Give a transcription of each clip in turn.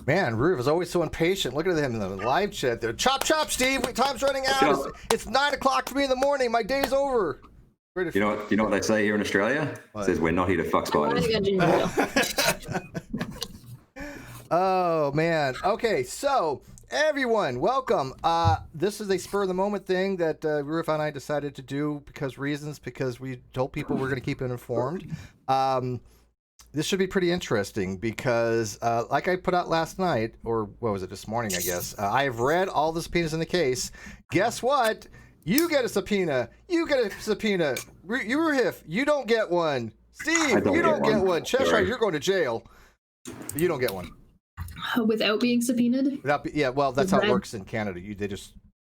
Man, Roof is always so impatient. Look at him in the live chat there. Chop, chop, Steve. Time's running out. It's 9 o'clock for me in the morning. My day's over. You know what they say here in Australia? It says we're not here to fuck spiders. Oh, man. Okay, so everyone, welcome. This is a spur of the moment thing that Roohif and I decided to do because we told people we're going to keep it informed. This should be pretty interesting because, like I put out last night, or what was it, this morning, I guess, I have read all the subpoenas in the case. Guess what? You get a subpoena. You get a subpoena. Roohif, you don't get one. Steve, you don't get one. Cheshire, you're going to jail. You don't get one. Without being subpoenaed? Yeah, well, that's how it works in Canada.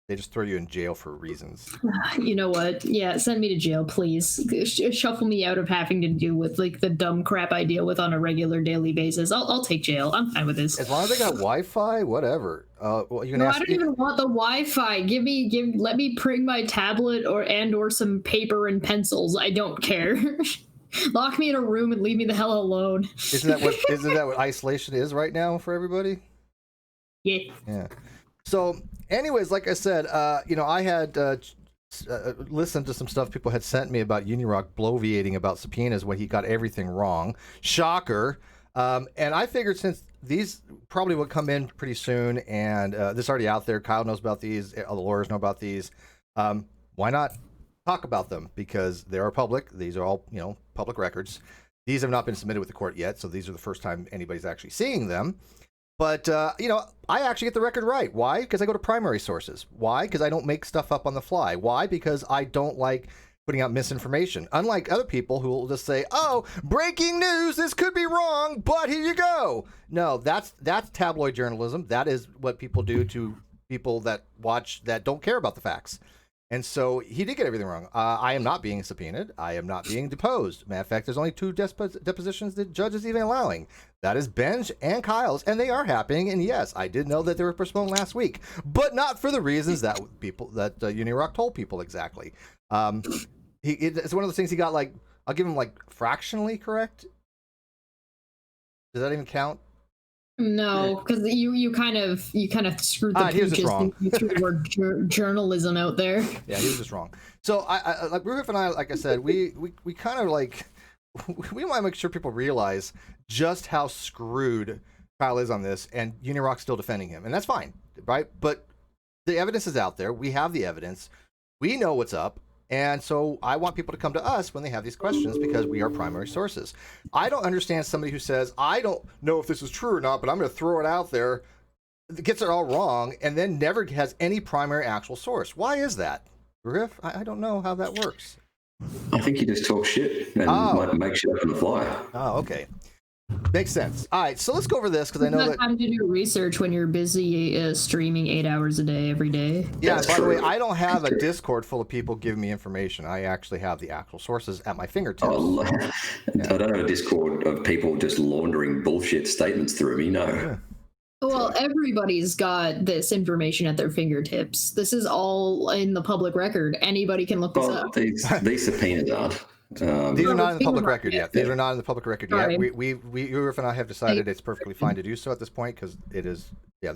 They just throw you in jail for reasons. You know what? Yeah, send me to jail, please. Shuffle me out of having to deal with like the dumb crap I deal with on a regular daily basis. I'll take jail. I'm fine with this. As long as they got Wi-Fi, whatever. Well, you can I don't even want the Wi-Fi. Let me bring my tablet or some paper and pencils. I don't care. Lock me in a room and leave me the hell alone. Isn't that what isolation is right now for everybody? Yeah. So, anyways, like I said, I had listened to some stuff people had sent me about UNIRock bloviating about subpoenas when he got everything wrong. Shocker. And I figured since these probably would come in pretty soon, and this is already out there, Kyle knows about these, all the lawyers know about these, why not talk about them? Because they are public. These are all, public records. These have not been submitted with the court yet, so these are the first time anybody's actually seeing them. But, I actually get the record right. Why? Because I go to primary sources. Why? Because I don't make stuff up on the fly. Why? Because I don't like putting out misinformation. Unlike other people who will just say, oh, breaking news, this could be wrong, but here you go. No, that's tabloid journalism. That is what people do to people that watch that don't care about the facts. And so he did get everything wrong. I am not being subpoenaed. I am not being deposed. Matter of fact, there's only 2 depositions the judge is even allowing. That is Ben's and Kyle's, and they are happening. And yes, I did know that they were postponed last week, but not for the reasons that UNIRock told people exactly. It's one of those things he got I'll give him fractionally correct. Does that even count? No, because you kind of screwed the he was just wrong. You threw the word journalism out there. Yeah, he was just wrong. So I like Roohif and I, like I said, we kind of we want to make sure people realize just how screwed Kyle is on this, and UNIRock's still defending him, and that's fine, right? But the evidence is out there. We have the evidence. We know what's up. And so I want people to come to us when they have these questions because we are primary sources. I don't understand somebody who says, I don't know if this is true or not, but I'm going to throw it out there, gets it all wrong, and then never has any primary actual source. Why is that? Roohif, I don't know how that works. I think you just talk shit and make shit up on the fly. Oh, okay. Makes sense. All right, so let's go over this because I know that time to do research when you're busy streaming 8 hours a day every day. Yeah, by the way, I don't have a Discord full of people giving me information. I actually have the actual sources at my fingertips. I don't have a Discord of people just laundering bullshit statements through me. No. Yeah. Well, everybody's got this information at their fingertips. This is all in the public record. Anybody can look this up. These subpoenas aren't. These are not in the public record yet. These are not in the public record yet. We Roohif and I have decided it's perfectly fine to do so at this point because it is. Yeah,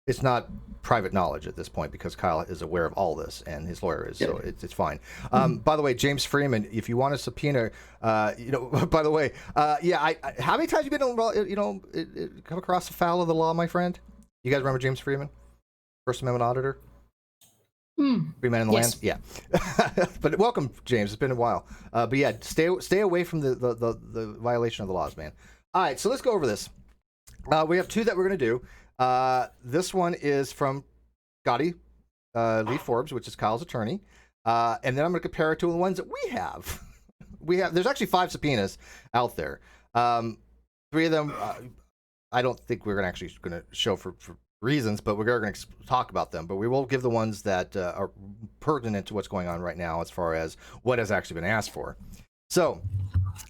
it's not private knowledge at this point because Kyle is aware of all this and his lawyer is, so it's fine. By the way, James Freeman, if you want a subpoena, by the way, how many times have you been, come across the foul of the law, my friend? You guys remember James Freeman, First Amendment auditor? Free man in the land, yeah. But welcome, James. It's been a while. But yeah, stay away from the violation of the laws, man. All right, so let's go over this. We have 2 that we're gonna do. This one is from Scotty Lee Forbes, which is Kyle's attorney, and then I'm gonna compare it to the ones that we have. There's actually 5 subpoenas out there. 3 of them, I don't think we're actually gonna show for reasons, but we're going to talk about them. But we will give the ones that are pertinent to what's going on right now as far as what has actually been asked for. So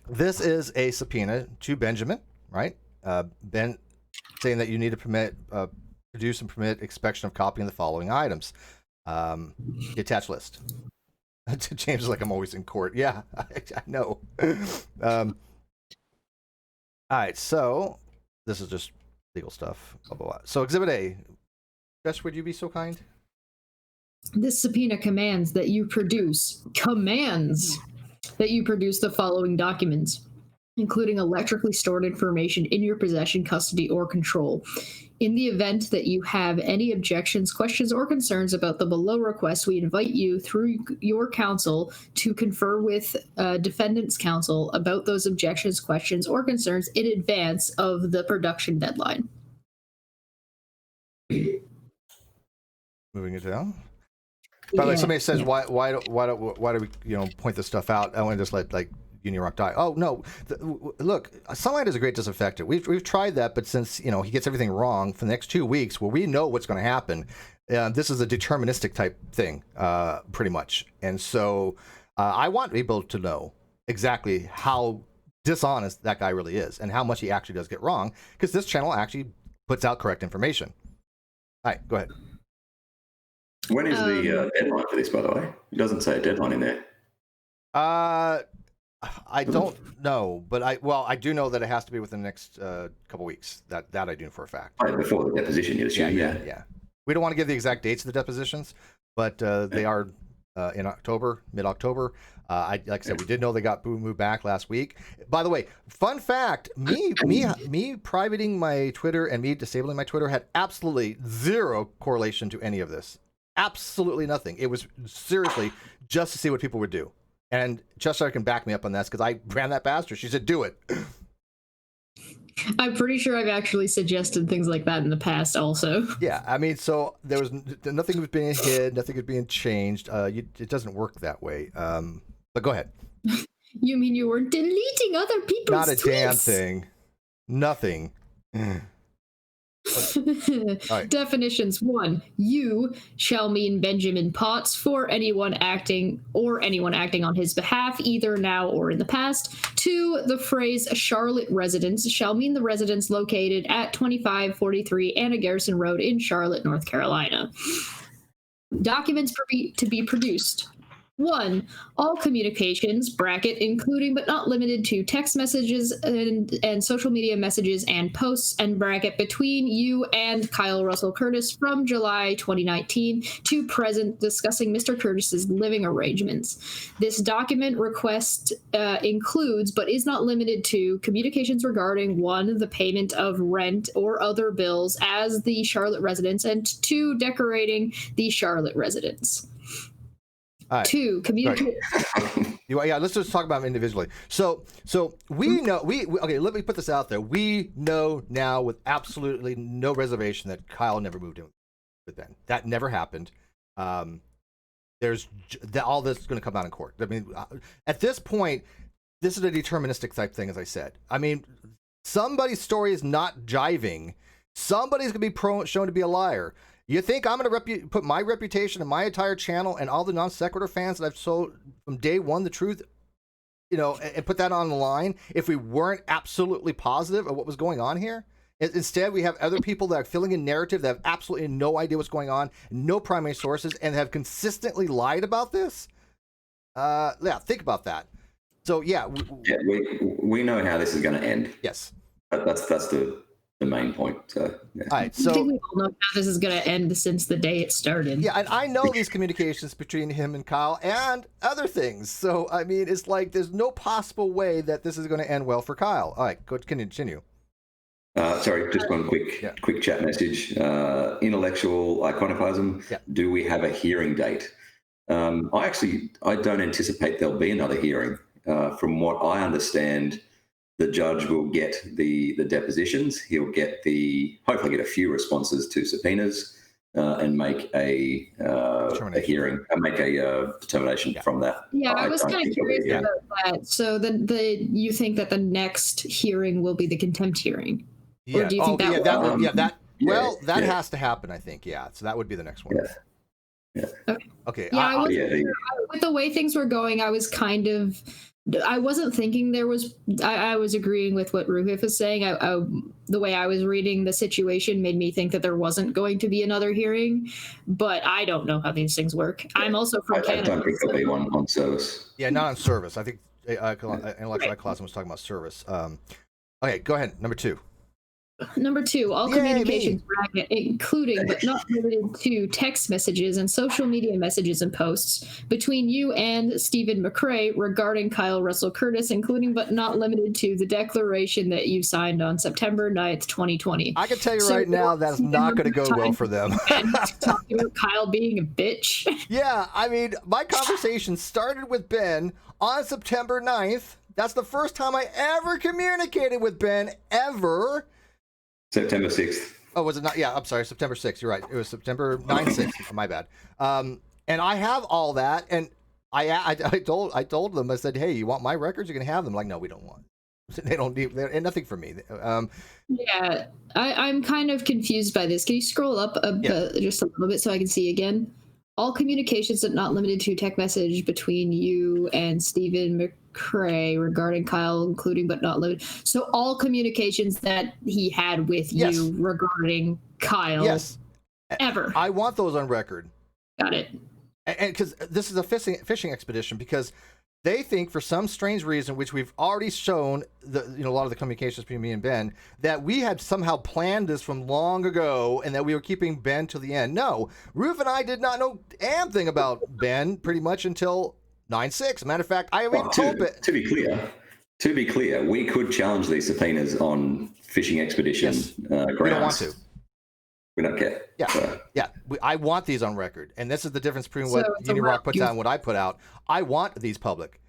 this is a subpoena to Benjamin, right? Ben saying that you need to produce and permit inspection of copying the following items. The attached list. James is like, I'm always in court. Yeah, I know. All right, so this is just legal stuff. Blah, blah, blah. So Exhibit A. Jess, would you be so kind? This subpoena commands that you produce the following documents, including electrically stored information in your possession, custody, or control. In the event that you have any objections, questions, or concerns about the below request, we invite you through your counsel to confer with defendant's counsel about those objections, questions, or concerns in advance of the production deadline. Moving it down. By the way, somebody says, why do we point this stuff out? I want to just let UNIRock die. Oh no! Look, sunlight is a great disinfectant. We've tried that, but since he gets everything wrong for the next 2 weeks, where we know what's going to happen, this is a deterministic type thing, pretty much. And so I want people to know exactly how dishonest that guy really is and how much he actually does get wrong, because this channel actually puts out correct information. All right, go ahead. When is the deadline for this, by the way? It doesn't say a deadline in there. I don't know, but I do know that it has to be within the next couple weeks. That I do for a fact. Right, before the deposition, you'd assume. Yeah. We don't want to give the exact dates of the depositions, but they are in October, mid-October. Like I said, we did know they got moved back last week. By the way, fun fact: me privating my Twitter and me disabling my Twitter had absolutely zero correlation to any of this. Absolutely nothing. It was seriously just to see what people would do. And Cheshire can back me up on this because I ran that past her. She said, do it. I'm pretty sure I've actually suggested things like that in the past also. Yeah, I mean, so there was nothing was being hid, nothing was being changed. It doesn't work that way. But go ahead. You mean you were deleting other people's Not a tweets? damn thing. Nothing. Right. Definitions. 1. You shall mean Benjamin Potts for anyone acting on his behalf, either now or in the past. 2. The phrase Charlotte residence shall mean the residence located at 2543 Anna Garrison Road in Charlotte, North Carolina. Documents to be produced. 1. All communications, including but not limited to text messages and social media messages and posts, and between you and Kyle Russell Curtis from July 2019 to present, discussing Mr. Curtis's living arrangements. This document request includes, but is not limited to, communications regarding 1. The payment of rent or other bills as the Charlotte residence, and 2. Decorating the Charlotte residence. Right. 2. Communicate. Yeah, let's just talk about them individually. So we know okay. Let me put this out there. We know now with absolutely no reservation that Kyle never moved in with Ben. That never happened. There's all this is going to come out in court. I mean, at this point, this is a deterministic type thing, as I said. I mean, somebody's story is not jiving. Somebody's going to be shown to be a liar. You think I'm going to put my reputation and my entire channel and all the non-sequitur fans that I've sold from day one the truth, and put that on the line if we weren't absolutely positive of what was going on here? Instead, we have other people that are filling in narrative that have absolutely no idea what's going on, no primary sources, and have consistently lied about this. Yeah, think about that. So yeah, we know how this is going to end. Yes, that's the main point. Yeah. All right, so I think we all know how this is going to end since the day it started. Yeah, and I know these communications between him and Kyle and other things. So I mean, it's like there's no possible way that this is going to end well for Kyle. All right, go continue. Sorry, just one quick chat message. Intellectual iconoclasm. Yeah. Do we have a hearing date? I don't anticipate there'll be another hearing. From what I understand, the judge will get the depositions. He'll hopefully get a few responses to subpoenas and make a hearing, make a determination from that. Yeah, I was kind of curious about that. So you think that the next hearing will be the contempt hearing? Yeah. Or do you think that has to happen, I think. Yeah. So that would be the next one. Yeah. Okay. Yeah, with the way things were going, I wasn't thinking there was. I was agreeing with what Roohif was saying. The way I was reading the situation made me think that there wasn't going to be another hearing, but I don't know how these things work. I'm also from Canada. I don't think there'll be one on service. Yeah, not on service. I think intellectual iconoclasm was talking about service. Okay, go ahead. Number 2. Number 2, all communications, including but not limited to text messages and social media messages and posts between you and Stephen McCrae regarding Kyle Russell Curtis, including but not limited to the declaration that you signed on September 9th, 2020. I can tell you right now that's not going to go well for them. Talking about Kyle being a bitch. Yeah, I mean, my conversation started with Ben on September 9th. That's the first time I ever communicated with Ben, ever. September 6th. Oh, was it not? Yeah, I'm sorry, September 6th. You're right. It was September 9th, 6th. My bad. And I have all that, and I told them, I said, hey, you want my records? You're going to have them. Like, no, we don't want. They don't need, and nothing for me. Yeah, I'm kind of confused by this. Can you scroll up just a little bit so I can see again? All communications but not limited to text message between you and Stephen McCrae regarding Kyle, including but not limited. So all communications that he had with you regarding Kyle. Yes. Ever. I want those on record. Got it. And because this is a fishing expedition, because they think for some strange reason, which we've already shown, a lot of the communications between me and Ben, that we had somehow planned this from long ago and that we were keeping Ben to the end. No, Roohif and I did not know damn thing about Ben pretty much until 9/6. Matter of fact, I even told Ben. To be clear, we could challenge these subpoenas on fishing expedition grounds. We don't want to. We don't care. Yeah, I want these on record, and this is the difference between what UNIRock puts out and what I put out. I want these public.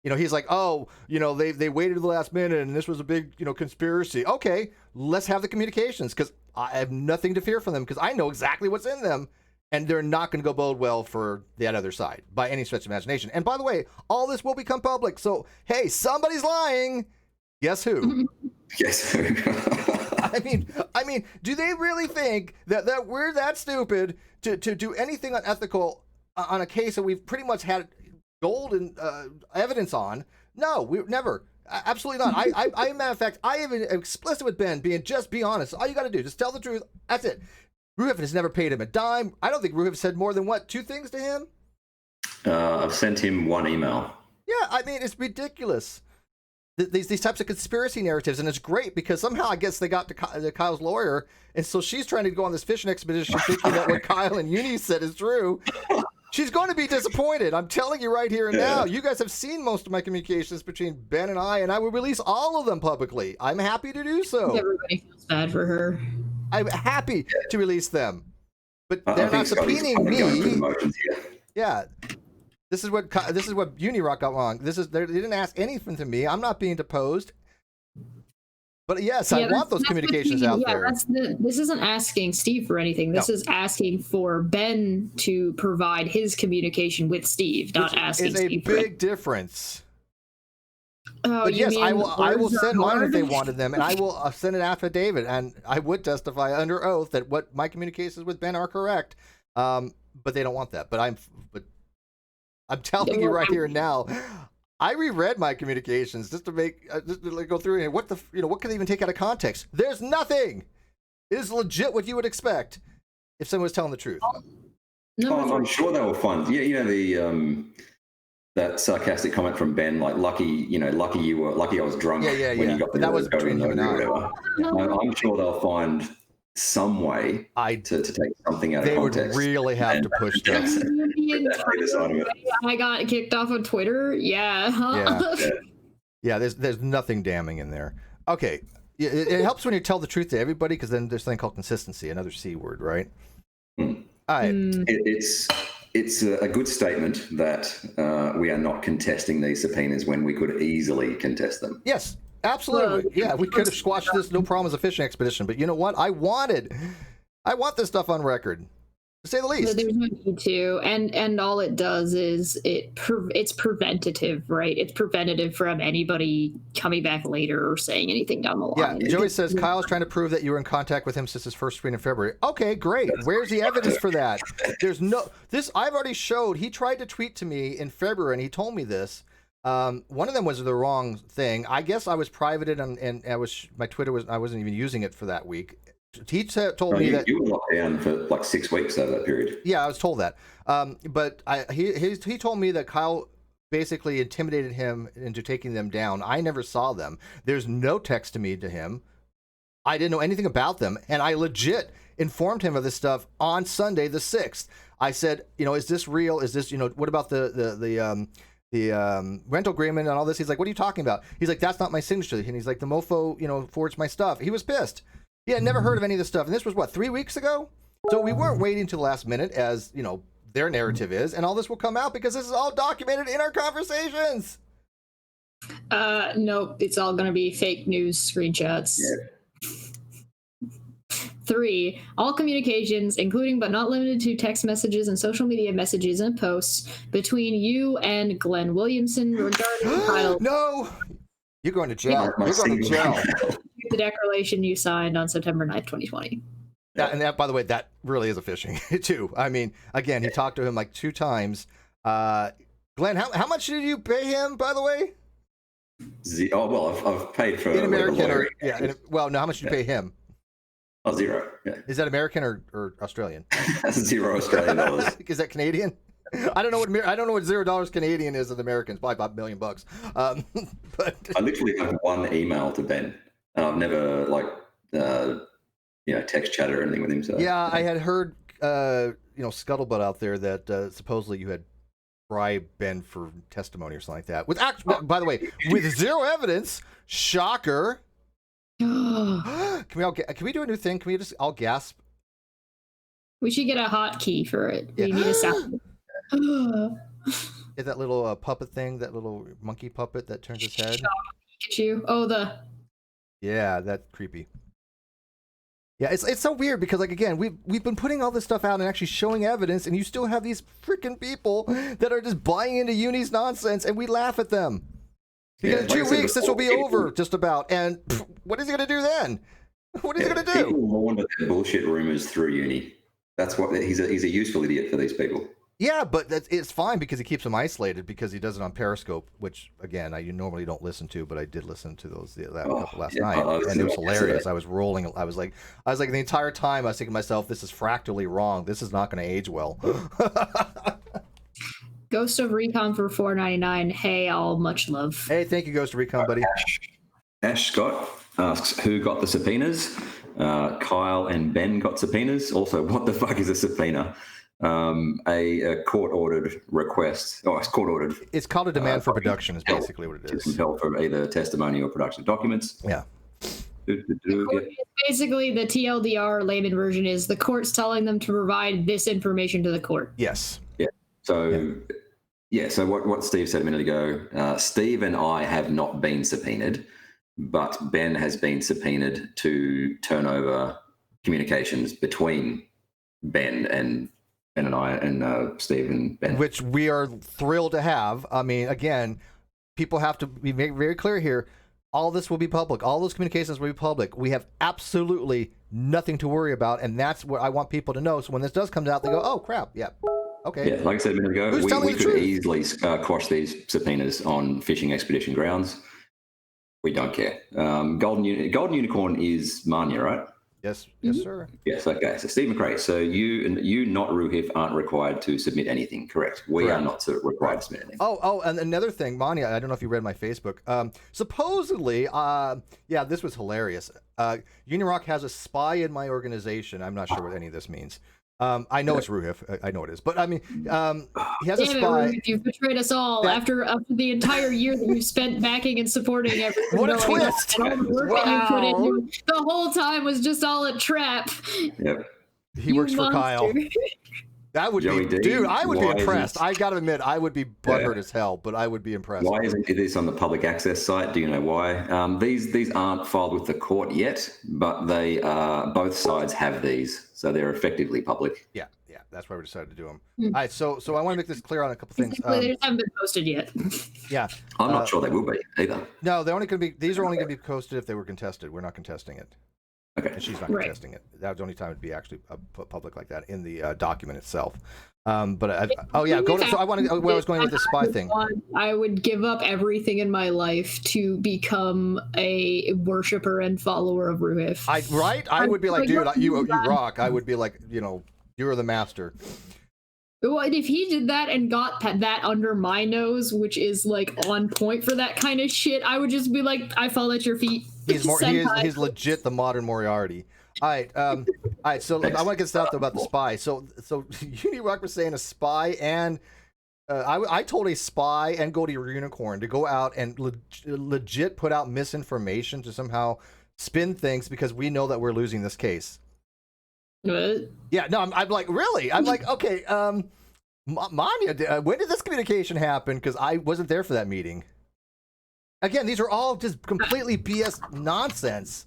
He's like, oh, they waited to the last minute, and this was a big, conspiracy. Okay, let's have the communications, because I have nothing to fear from them, because I know exactly what's in them, and they're not going to go bode well for that other side by any stretch of imagination. And by the way, all this will become public. So, hey, somebody's lying. Guess who? Guess who? I mean, do they really think that we're that stupid to do anything unethical on a case that we've pretty much had golden evidence on? No, we never. Absolutely not. I matter of fact, I even explicit with Ben be honest. All you got to do, just tell the truth. That's it. Roohif has never paid him a dime. I don't think Roohif said more than 2 things to him. I've sent him 1 email. Yeah, I mean, it's ridiculous. These types of conspiracy narratives, and it's great because somehow I guess they got to Kyle's lawyer, and so she's trying to go on this fishing expedition thinking that what Kyle and Uni said is true. She's going to be disappointed. I'm telling you right here and now. You guys have seen most of my communications between Ben and I will release all of them publicly. I'm happy to do so. Everybody feels bad for her. I'm happy to release them, but they're not subpoenaing me. Yeah. This is what UNIRock got wrong. They didn't ask anything to me. I'm not being deposed. But yes, I want those communications out there. This isn't asking Steve for anything. This is asking for Ben to provide his communication with Steve, not asking Steve. It's a big difference. Oh, but yes, I will send mine if they wanted them, and I will send an affidavit, and I would testify under oath that what my communications with Ben are correct. But they don't want that. But I'm telling you right here and now, I reread my communications just to go through and what can they even take out of context? There's nothing. It is legit what you would expect if someone was telling the truth. I'm sure they will find. Yeah, that sarcastic comment from Ben, like lucky I was drunk when you got the that was between him and I. I'm sure they'll find some way to take something out of context. They would really have to push this. I got kicked off of Twitter. Yeah. There's nothing damning in there. Okay, it helps when you tell the truth to everybody, because then there's something called consistency, another C word, right? All right. It's a good statement that we are not contesting these subpoenas when we could easily contest them. Yes. Absolutely. We could have squashed this no problem as a fishing expedition, but you know what? I want this stuff on record, to say the least. There's no need to, and all it does is it's preventative, right? It's preventative from anybody coming back later or saying anything down the line. Yeah, Joey says Kyle's trying to prove that you were in contact with him since his first screen in February. Okay, great. Where's the evidence for that? There's I've already showed. He tried to tweet to me in February, and he told me this. One of them was the wrong thing. I guess I was privated and my Twitter I wasn't even using it for that week. He told me that you were locked down for like 6 weeks over that period. Yeah, I was told that. But he told me that Kyle basically intimidated him into taking them down. I never saw them. There's no text to him I didn't know anything about them, and I legit informed him of this stuff on Sunday the 6th. I said, is this real? Is this, what about the rental agreement and all this? He's like, what are you talking about? He's like, that's not my signature. And he's like, the mofo, forged my stuff. He was pissed. He had never heard of any of this stuff. And this was, 3 weeks ago? So we weren't waiting till the last minute, as, their narrative is. And all this will come out because this is all documented in our conversations. Nope. It's all going to be fake news screenshots. Yeah. 3, all communications, including but not limited to text messages and social media messages and posts between you and Glenn Williamson regarding Kyle. No! You're going to jail. You're going to jail. The declaration you signed on September 9th, 2020. That, by the way, that really is a phishing, too. I mean, again, he talked to him like 2 times. Glenn, how much did you pay him, by the way? I've paid for in American. No, how much did you pay him? Oh, 0. Yeah. Is that American or Australian? That's $0 Australian dollars. Is that Canadian? I don't know what $0 Canadian is in Americans. Probably about $1 million bucks. But I literally have one email to Ben. I've never text chat or anything with him. So yeah, I had heard scuttlebutt out there that supposedly you had bribed Ben for testimony or something like that. By the way, with 0 evidence. Shocker. Can we do a new thing? Can we just all gasp? We should get a hotkey for it. Yeah. We need a sound. Is that little puppet thing, that little monkey puppet that turns his head? Pikachu. Oh, yeah, that's creepy. Yeah, it's so weird because, like, again, we've been putting all this stuff out and actually showing evidence, and you still have these freaking people that are just buying into Uni's nonsense, and we laugh at them. Because in 2 weeks, this will be over, just about. And what is he going to do then? What is he going to do? People mourn the bullshit rumors through Uni. That's what he's a useful idiot for these people. Yeah, but it's fine because he keeps them isolated because he does it on Periscope, which again I normally don't listen to, but I did listen to those couple last night, and it was hilarious. I was rolling. I was like the entire time I was thinking to myself, this is fractally wrong. This is not going to age well. Ghost of Recon for $4.99. Hey, all, much love. Hey, thank you, Ghost of Recon, buddy. Ash Scott asks, who got the subpoenas? Kyle and Ben got subpoenas. Also, what the fuck is a subpoena? A court-ordered request. Oh, it's court-ordered. It's called a demand for production is basically what it is. Compelled for either testimony or production documents. Yeah. Basically, the TLDR layman version is the court's telling them to provide this information to the court. Yes. Yeah. So... Yeah, so what Steve said a minute ago, Steve and I have not been subpoenaed, but Ben has been subpoenaed to turn over communications between Ben and I and Steve and Ben. Which we are thrilled to have. I mean, again, people have to be very clear here. All this will be public. All those communications will be public. We have absolutely nothing to worry about, and that's what I want people to know. So when this does come out, they go, oh, crap, yeah. Okay. Yeah, like I said a minute ago, we could easily quash these subpoenas on fishing expedition grounds. We don't care. Golden Unicorn is Mania, right? Yes, yes, sir. Yes, okay. So Steve McRae, so you not Roohif aren't required to submit anything, correct? We are not required to submit anything. Oh, and another thing, Mania, I don't know if you read my Facebook. Supposedly, this was hilarious. UNIRock has a spy in my organization. I'm not sure what any of this means. I know it's Roohif. I know it is. But, I mean, he has a spy. Roohif, you've betrayed us all after the entire year that you spent backing and supporting everything. What a twist! And all the work that you put into the whole time was just all a trap. Yep. He works for Kyle. That would be, dude, I would be impressed. I got to admit, I would be butthurt as hell, but I would be impressed. Why isn't this on the public access site? Do you know why? These aren't filed with the court yet, but they both sides have these, so they're effectively public. Yeah, that's why we decided to do them. All right, so I want to make this clear on a couple things. They just haven't been posted yet. Yeah, I'm not sure they will be either. No, they're only going to be. These are only going to be posted if they were contested. We're not contesting it. Okay. And she's not contesting it. That was the only time it'd be actually put public like that in the document itself. So I want to. Where I was going with the spy thing. I would give up everything in my life to become a worshiper and follower of Roohif. I would be like, dude, you rock. I would be like, you're the master. Well, if he did that and got that under my nose, which is like on point for that kind of shit, I would just be like, I fall at your feet. He's legit the modern Moriarty. All right. So I want to get stuff about the spy. So UNIRock was saying a spy, and I told a spy and Goldie Unicorn to go out and legit put out misinformation to somehow spin things because we know that we're losing this case. What? Yeah, no, I'm like, really? I'm like, okay, Manya, when did this communication happen? Because I wasn't there for that meeting. Again, these are all just completely BS nonsense.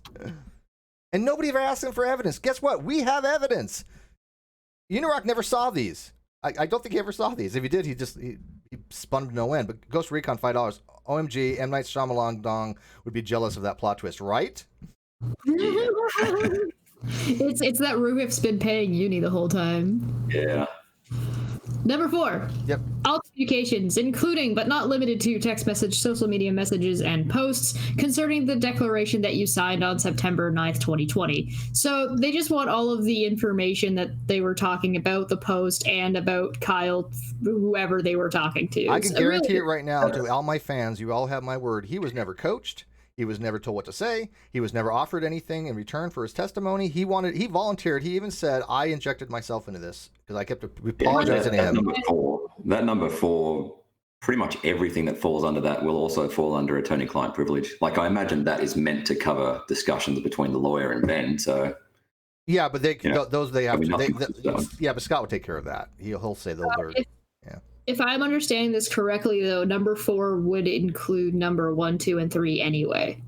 And nobody ever asked him for evidence. Guess what? We have evidence. UNIRock never saw these. I don't think he ever saw these. If he did, he spun to no end. But Ghost Recon, $5. OMG, M. Night Shyamalan Dong would be jealous of that plot twist, right? It's that Roohif's been paying Uni the whole time. Yeah. Number 4. Yep. All communications, including but not limited to text message, social media messages, and posts concerning the declaration that you signed on September 9th, 2020. So they just want all of the information that they were talking about, the post, and about Kyle, whoever they were talking to. I can guarantee it right now to all my fans, you all have my word. He was never coached. He was never told what to say. He was never offered anything in return for his testimony. He volunteered. He even said, I injected myself into this because I kept apologizing to him. That number four, pretty much everything that falls under that will also fall under attorney-client privilege. Like, I imagine that is meant to cover discussions between the lawyer and Ben. So, yeah, but those they have to. Yeah, but Scott will take care of that. He'll say those are. If I'm understanding this correctly, though, number 4 would include number 1, 2, and 3 anyway.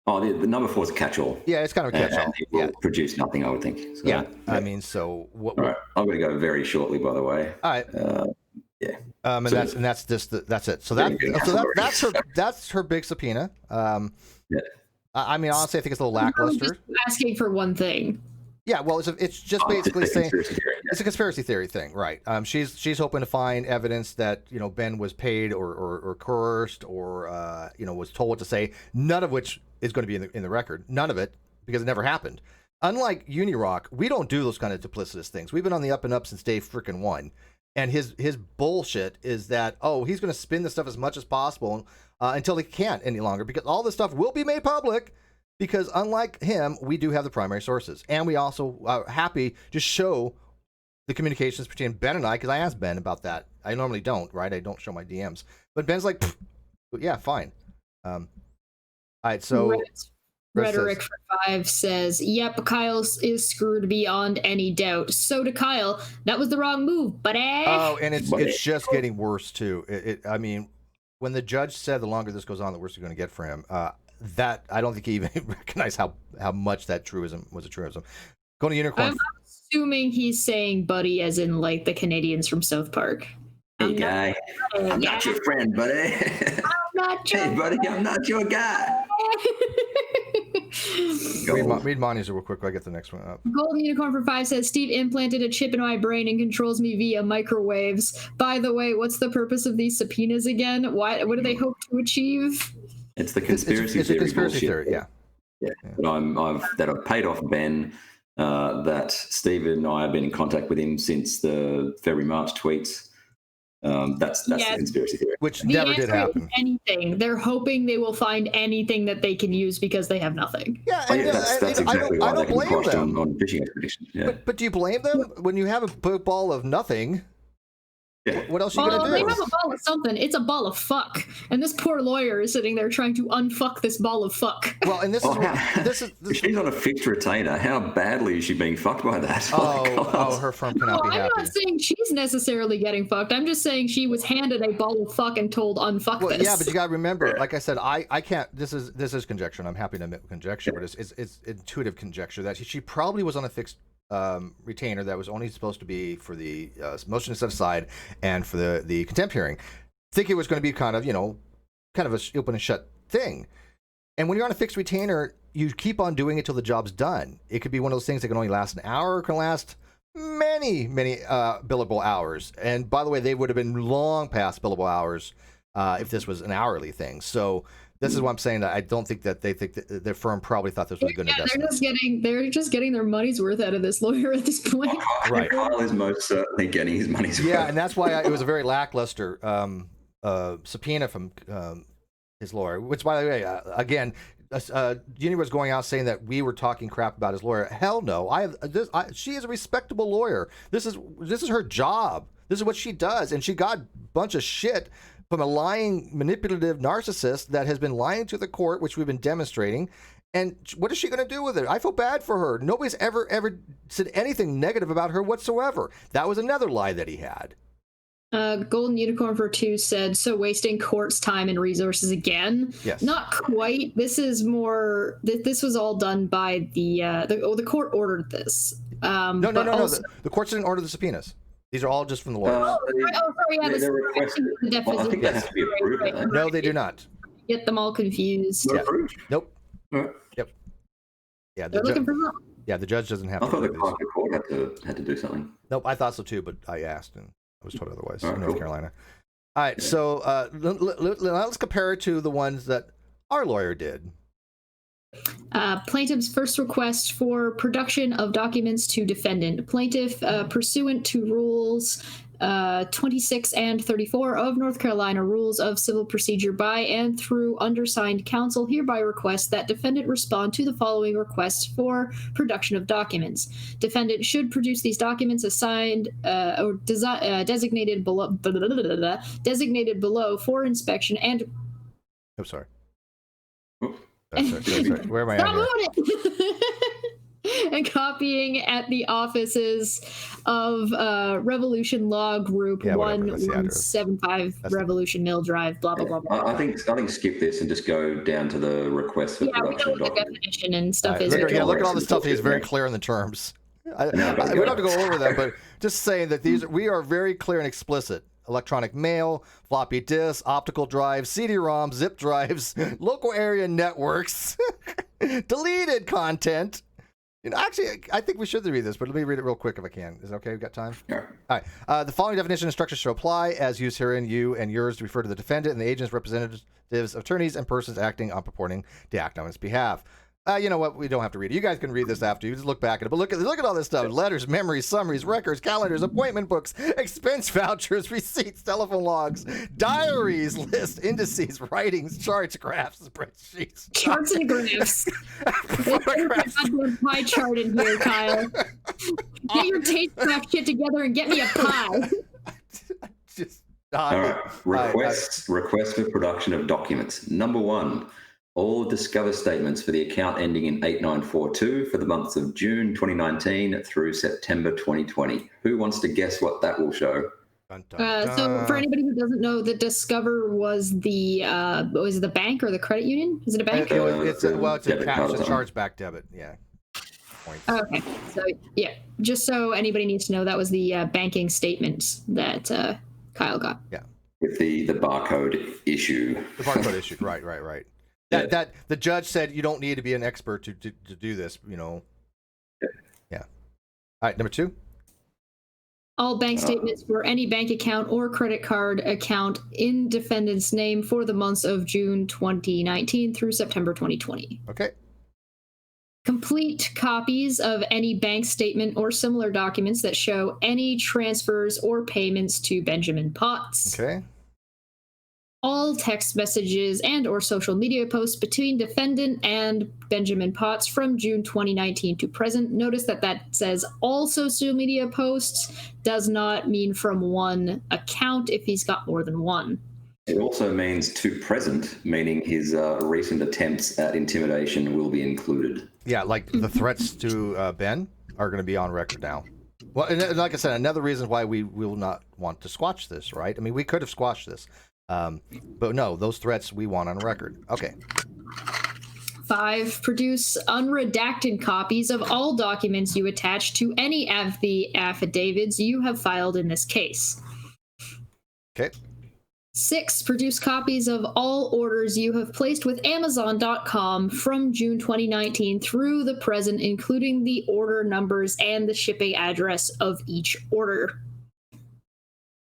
Oh, the number 4 is a catch-all. Yeah, it's kind of a catch-all. And it will produce nothing, I would think. So, yeah, I mean, so what? All right, I'm going to go very shortly, by the way. All right. Yeah. And that's it. So that's her big subpoena. Yeah. I mean, honestly, I think it's a little lackluster. Just asking for one thing. Yeah, well, it's just basically saying it's a conspiracy theory thing, right? She's hoping to find evidence that Ben was paid or coerced or was told what to say. None of which is going to be in the record. None of it, because it never happened. Unlike UNIRock, we don't do those kind of duplicitous things. We've been on the up and up since day freaking one, and his bullshit is that he's going to spin this stuff as much as possible until he can't any longer, because all this stuff will be made public. Because unlike him, we do have the primary sources. And we also are happy to show the communications between Ben and I, because I asked Ben about that. I normally don't, right? I don't show my DMs. But Ben's like, yeah, fine. All right, so... Rhetoric for 5 says, yep, Kyle is screwed beyond any doubt. So to Kyle, that was the wrong move, buddy. Oh, and it's just getting worse, too. I mean, when the judge said the longer this goes on, the worse it's going to get for him. That I don't think he even recognized how much that truism was a truism. Going to Unicorn. I'm assuming he's saying buddy as in like the Canadians from South Park. Hey guy, I'm not your friend, buddy. I'm not your hey buddy, I'm not your guy. Read Monty's real quick. I get the next one up. Golden Unicorn for 5 says Steve implanted a chip in my brain and controls me via microwaves. By the way, what's the purpose of these subpoenas again? What do they hope to achieve? It's the conspiracy theory. It's a conspiracy theory, yeah. That I've paid off Ben. That Steve and I have been in contact with him since the February-March tweets. That's the conspiracy theory. Which never did happen. Anything. They're hoping they will find anything that they can use because they have nothing. Yeah, that's exactly why they can cross on fishing expeditions. Yeah. But do you blame them when you have a ball of nothing? Yeah. What else are you gonna do? They have a ball of something. It's a ball of fuck, and this poor lawyer is sitting there trying to unfuck this ball of fuck. Well, and this is she's on a fixed retainer. How badly is she being fucked by that? Her firm cannot be happy. I'm not saying she's necessarily getting fucked. I'm just saying she was handed a ball of fuck and told unfuck this. Yeah, but you gotta remember, like I said, I can't. This is conjecture, and I'm happy to admit conjecture, but it's intuitive conjecture that she probably was on a fixed retainer that was only supposed to be for the motion to set aside and for the contempt hearing. Think it was going to be kind of a open and shut thing. And when you're on a fixed retainer, you keep on doing it till the job's done. It could be one of those things that can only last an hour, or can last many billable hours. And by the way, they would have been long past billable hours if this was an hourly thing. So this is what I'm saying, that I don't think that they think that their firm probably thought this was a good investment. They're just getting their money's worth out of this lawyer at this point. Right. Kyle is most certainly getting his money's worth. Yeah, and that's why it was a very lackluster subpoena from his lawyer. Which, by the way, again, UNIRock's going out saying that we were talking crap about his lawyer. Hell no. She is a respectable lawyer. This is her job. This is what she does, and she got a bunch of shit from a lying, manipulative narcissist that has been lying to the court, which we've been demonstrating. And what is she going to do with it? I feel bad for her. Nobody's ever said anything negative about her whatsoever. That was another lie that he had. Golden Unicorn for 2 said, so wasting court's time and resources again? Yes. Not quite. This is more, this was all done by the court ordered this. No. The courts didn't order the subpoenas. These are all just from the lawyers. Sorry, yeah, I think that has to be approved. Right. No, they do not. Get them all confused. Yeah. Nope. Right. Yep. Yeah, the judge doesn't have to. I thought the court had to do something. Nope, I thought so too, but I asked and I was told otherwise. Right, North Carolina. All right, so let's compare it to the ones that our lawyer did. Plaintiff's first request for production of documents to defendant. Plaintiff, pursuant to rules 26 and 34 of North Carolina Rules of Civil Procedure by and through undersigned counsel, hereby requests that defendant respond to the following request for production of documents. Defendant should produce these documents assigned or designated below for inspection and... I'm sorry. Sorry. Where am I at here? And copying at the offices of Revolution Law Group 1175 Revolution Mill Drive, blah, blah, blah, blah. I think skip this and just go down to the request for production of documents. The definition and stuff look at all this stuff. He's very clear in the terms. We don't have to go over that, but just saying that we are very clear and explicit. Electronic mail, floppy disks, optical drives, CD-ROMs, zip drives, local area networks, deleted content. Actually, I think we should read this, but let me read it real quick if I can. Is it okay? We've got time? Sure. All right. The following definition and structure shall apply as used herein. You and yours to refer to the defendant and the agents, representatives, attorneys, and persons acting on purporting to act on his behalf. You know what? We don't have to read it. You guys can read this after. You just look back at it. But look at all this stuff. Letters, memories, summaries, records, calendars, appointment books, expense vouchers, receipts, telephone logs, diaries, lists, indices, writings, charts, graphs, spreadsheets. Charts and graphs. Pie chart in here, Kyle. Get your tastecraft shit together and get me a pie. All right. Request for production of documents. Number 1. All Discover statements for the account ending in 8942 for the months of June 2019 through September 2020. Who wants to guess what that will show? So for anybody who doesn't know, the Discover was the bank or the credit union? Is it a bank? It's a chargeback debit. Yeah. Points. Okay. So yeah, just so anybody needs to know, that was the banking statement that Kyle got. Yeah. With the barcode issue. The barcode issue. Right. That the judge said you don't need to be an expert to do this, you know. Yeah. All right, number 2. All bank statements for any bank account or credit card account in defendant's name for the months of June 2019 through September 2020. Okay. Complete copies of any bank statement or similar documents that show any transfers or payments to Benjamin Potts. Okay. All text messages and or social media posts between defendant and Benjamin Potts from June 2019 to present. Notice that says all social media posts, does not mean from one account if he's got more than one. It also means to present, meaning his recent attempts at intimidation will be included. Yeah, like the threats to Ben are going to be on record now. Well, and like I said, another reason why we will not want to squash this, right? I mean, we could have squashed this. But no, those threats we want on record. Okay. 5, produce unredacted copies of all documents you attach to any of the affidavits you have filed in this case. Okay. 6, produce copies of all orders you have placed with Amazon.com from June 2019 through the present, including the order numbers and the shipping address of each order.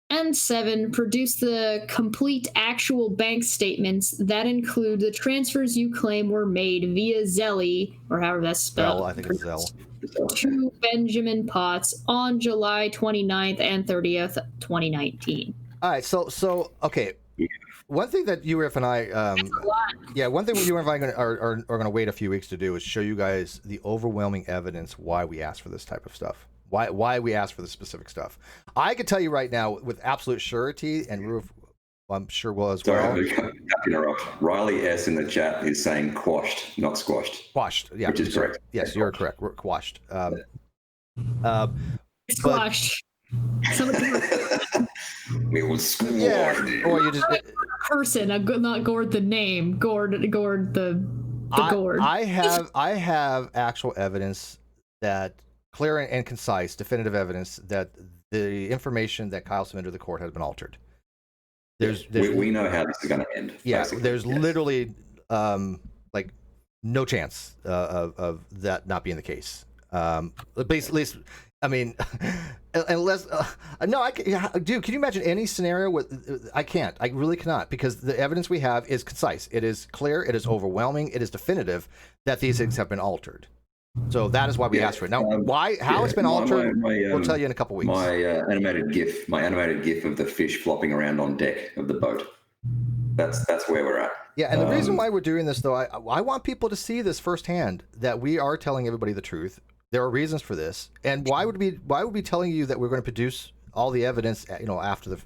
And 7, produce the complete actual bank statements that include the transfers you claim were made via Zelle, or however that's spelled. Zelle, I think it's Zelle. To Benjamin Potts on July 29th and 30th, 2019. All right, so okay. one thing that UNIRock and I, one thing you and I are going to wait a few weeks to do is show you guys the overwhelming evidence why we asked for this type of stuff. Why we asked for this specific stuff. I can tell you right now with absolute surety, and Roohif, I'm sure will as well. Riley S in the chat is saying quashed, not squashed. Quashed, yeah, which is correct. Yes, you're correct. We're quashed. Squashed. We will squash. Yeah, or you just person, not gourd the name, gourd the gourd. I have actual evidence that clear and concise, definitive evidence that the information that Kyle submitted to the court has been altered. We know how this is going to end. Yeah, there's literally like no chance of that not being the case. Basically, I mean, unless no, dude, can you imagine any scenario with? I can't. I really cannot, because the evidence we have is concise. It is clear. It is overwhelming. It is definitive that these things have been altered. So that is why we asked for it. Now, how it's been altered, we'll tell you in a couple weeks. My animated GIF of the fish flopping around on deck of the boat. That's where we're at. Yeah, and the reason why we're doing this, though, I want people to see this firsthand, that we are telling everybody the truth. There are reasons for this, and why would we be telling you that we're going to produce all the evidence, after the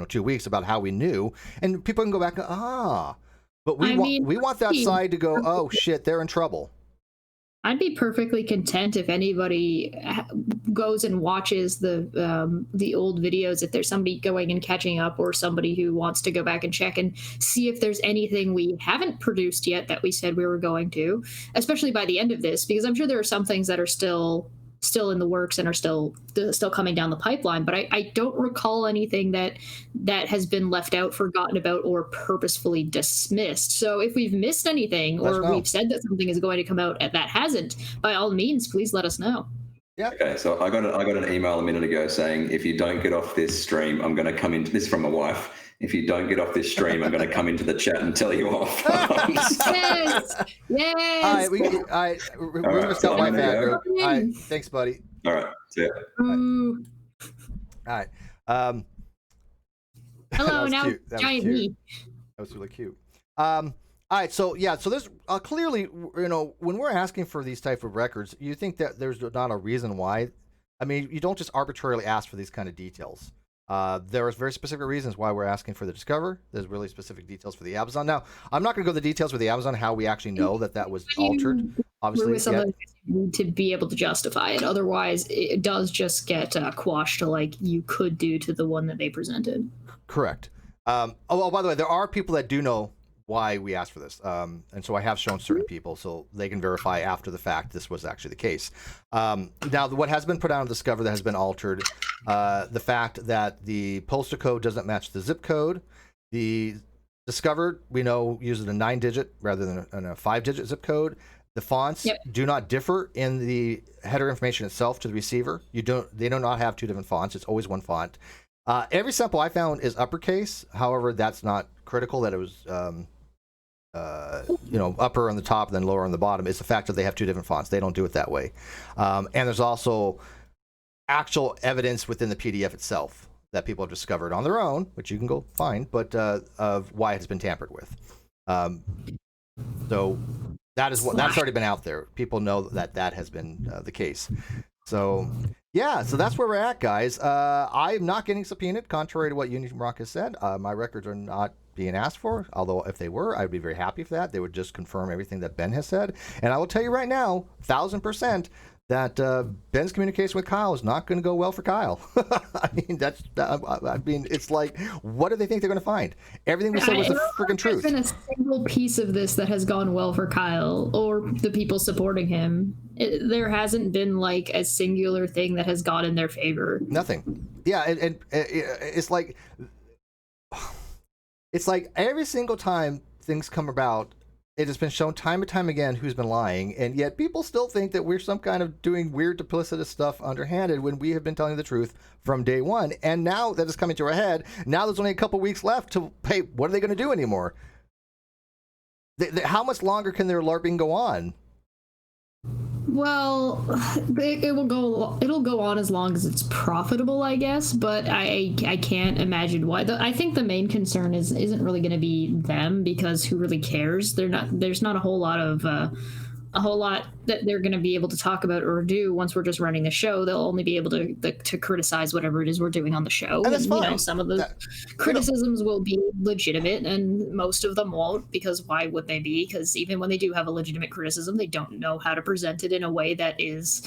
2 weeks about how we knew, and people can go back and but we want that side to go, oh shit, they're in trouble. I'd be perfectly content if anybody goes and watches the old videos, if there's somebody going and catching up, or somebody who wants to go back and check and see if there's anything we haven't produced yet that we said we were going to, especially by the end of this, because I'm sure there are some things that are still in the works and are still coming down the pipeline, but I don't recall anything that has been left out, forgotten about, or purposefully dismissed. So if we've missed anything, or we've said that something is going to come out that hasn't, by all means, please let us know. Yeah. Okay, so I got an email a minute ago saying, if you don't get off this stream, I'm going to come into this is from my wife. If you don't get off this stream, I'm going to come into the chat and tell you off. Yes. All right, Roohif's got my bad, bro. All right, thanks, buddy. All right, see ya. All right. Hello, now giant me. That was really cute. All right, so there's clearly, when we're asking for these type of records, you think that there's not a reason why. I mean, you don't just arbitrarily ask for these kind of details. There are very specific reasons why we're asking for the Discover. There's really specific details for the Amazon. Now, I'm not going to go into the details with the Amazon, how we actually know that was altered. Obviously, need to be able to justify it. Otherwise, it does just get quashed to like you could do to the one that they presented. Correct. By the way, there are people that do know why we asked for this, and so I have shown certain people so they can verify after the fact this was actually the case. Now, what has been put out on Discover that has been altered, the fact that the postal code doesn't match the zip code. The Discover, we know, uses a 9-digit rather than a 5-digit zip code. The fonts do not differ in the header information itself to the receiver. They do not have two different fonts. It's always one font. Every sample I found is uppercase. However, that's not critical that it was upper on the top and then lower on the bottom. It's the fact that they have two different fonts. They don't do it that way. And there's also actual evidence within the PDF itself that people have discovered on their own, which you can go find, but of why it's been tampered with. So that's already been out there. People know that has been the case. So so that's where we're at, guys. I'm not getting subpoenaed, contrary to what UNIRock has said. My records are not being asked for, although if they were, I'd be very happy for that. They would just confirm everything that Ben has said. And I will tell you right now, 1,000%, that Ben's communication with Kyle is not going to go well for Kyle. I mean, it's like, what do they think they're going to find? Everything we said was the freaking truth. There's been a single piece of this that has gone well for Kyle or the people supporting him. There hasn't been like a singular thing that has gone in their favor. Nothing. Yeah, and it's like every single time things come about, it has been shown time and time again who's been lying, and yet people still think that we're some kind of doing weird duplicitous stuff underhanded when we have been telling the truth from day one. And now that is coming to a head. Now there's only a couple weeks left to, hey, what are they going to do anymore? How much longer can their LARPing go on? Well, it'll go on as long as it's profitable, I guess, but I can't imagine why. I think the main concern isn't really going to be them, because who really cares? There's not a whole lot that they're going to be able to talk about or do once we're just running the show. They'll only be able to criticize whatever it is we're doing on the show. And that's fine. You know, some of the criticisms will be legitimate, and most of them won't, because why would they be? Because even when they do have a legitimate criticism, they don't know how to present it in a way that is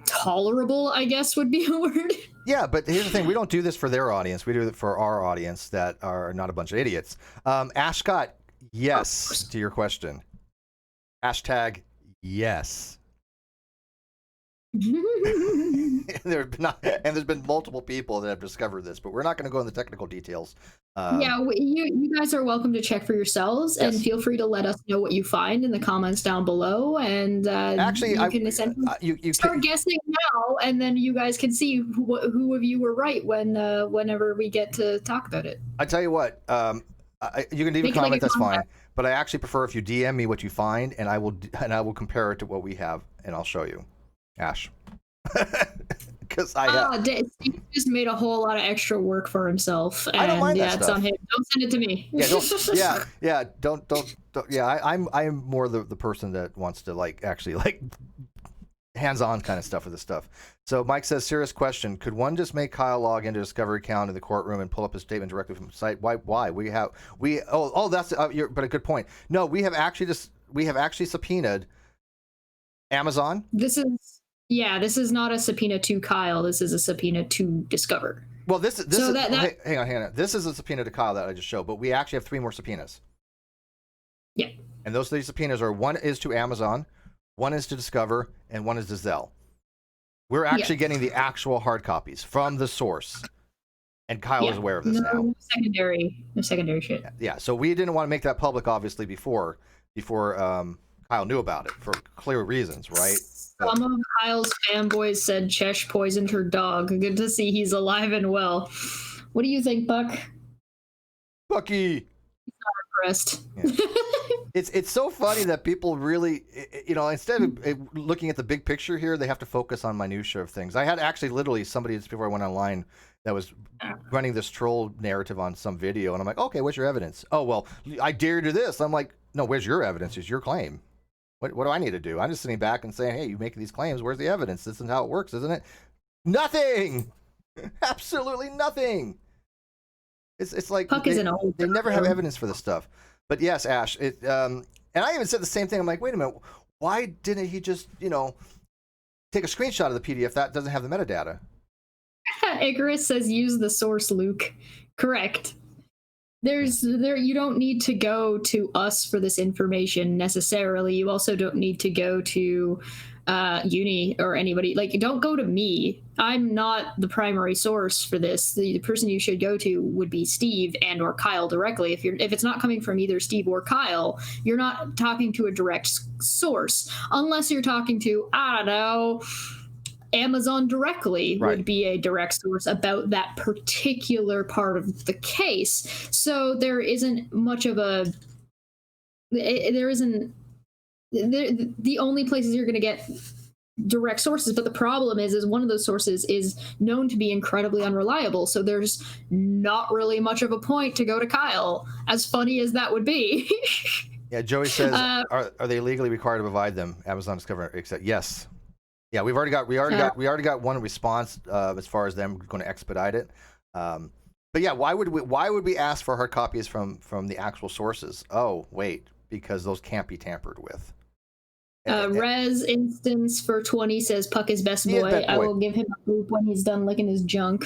tolerable, I guess would be a word. Yeah, but here's the thing. We don't do this for their audience. We do it for our audience that are not a bunch of idiots. Ash Scott, yes to your question. Hashtag yes. There's been multiple people that have discovered this, but we're not going to go into the technical details. You guys are welcome to check for yourselves, and feel free to let us know what you find in the comments down below. And actually, you can essentially start guessing now, and then you guys can see who of you were right whenever we get to talk about it. I tell you what, you can leave a comment. That's fine. But I actually prefer if you DM me what you find, and I will compare it to what we have, and I'll show you, Ash. Because Steve just made a whole lot of extra work for himself, and I don't mind that stuff. It's on him. Don't send it to me. I'm more the person that wants to actually hands-on kind of stuff with this stuff. So Mike says, serious question. Could one just make Kyle log into Discovery account in the courtroom and pull up his statement directly from the site? Why? That's but a good point. No, we have actually subpoenaed Amazon. This is not a subpoena to Kyle. This is a subpoena to Discover. Well, hang on. This is a subpoena to Kyle that I just showed, but we actually have 3 more subpoenas. Yeah. And those 3 subpoenas are, one is to Amazon, one is to Discover, and one is to Zelle. We're actually getting the actual hard copies from the source. And Kyle is aware of this now. No secondary shit. Yeah, so we didn't want to make that public, obviously, before Kyle knew about it, for clear reasons, right? Some of Kyle's fanboys said Chesh poisoned her dog. Good to see he's alive and well. What do you think, Buck? Bucky! He's not impressed. Yeah. It's so funny that people really, instead of looking at the big picture here, they have to focus on minutia of things. I had actually literally somebody just before I went online that was running this troll narrative on some video, and I'm like, okay, what's your evidence? Oh, well, I dare do this. I'm like, no, where's your evidence? It's your claim. What do I need to do? I'm just sitting back and saying, hey, you making these claims. Where's the evidence? This is how it works, isn't it? Nothing. Absolutely nothing. It's like they never have evidence for this stuff. But yes, Ash, and I even said the same thing. I'm like, wait a minute, why didn't he just, take a screenshot of the PDF that doesn't have the metadata? Icarus says use the source, Luke. Correct. You don't need to go to us for this information necessarily. You also don't need to go to Uni or anybody. Don't go to me. I'm not the primary source for this. The person you should go to would be Steve and or Kyle directly. If it's not coming from either Steve or Kyle, you're not talking to a direct source, unless you're talking to, I don't know, Amazon directly. Right. Would be a direct source about that particular part of the case. So there isn't much of the only places you're going to get direct sources, but the problem is one of those sources is known to be incredibly unreliable, so there's not really much of a point to go to Kyle, as funny as that would be. Yeah, Joey says, are they legally required to provide them? Amazon Discover, except yes. Yeah, we already got one response as far as them going to expedite it. But yeah, why would we ask for hard copies from the actual sources? Oh, wait, because those can't be tampered with. Rez Instance for 20 says Puck is best boy. I will give him a group when he's done licking his junk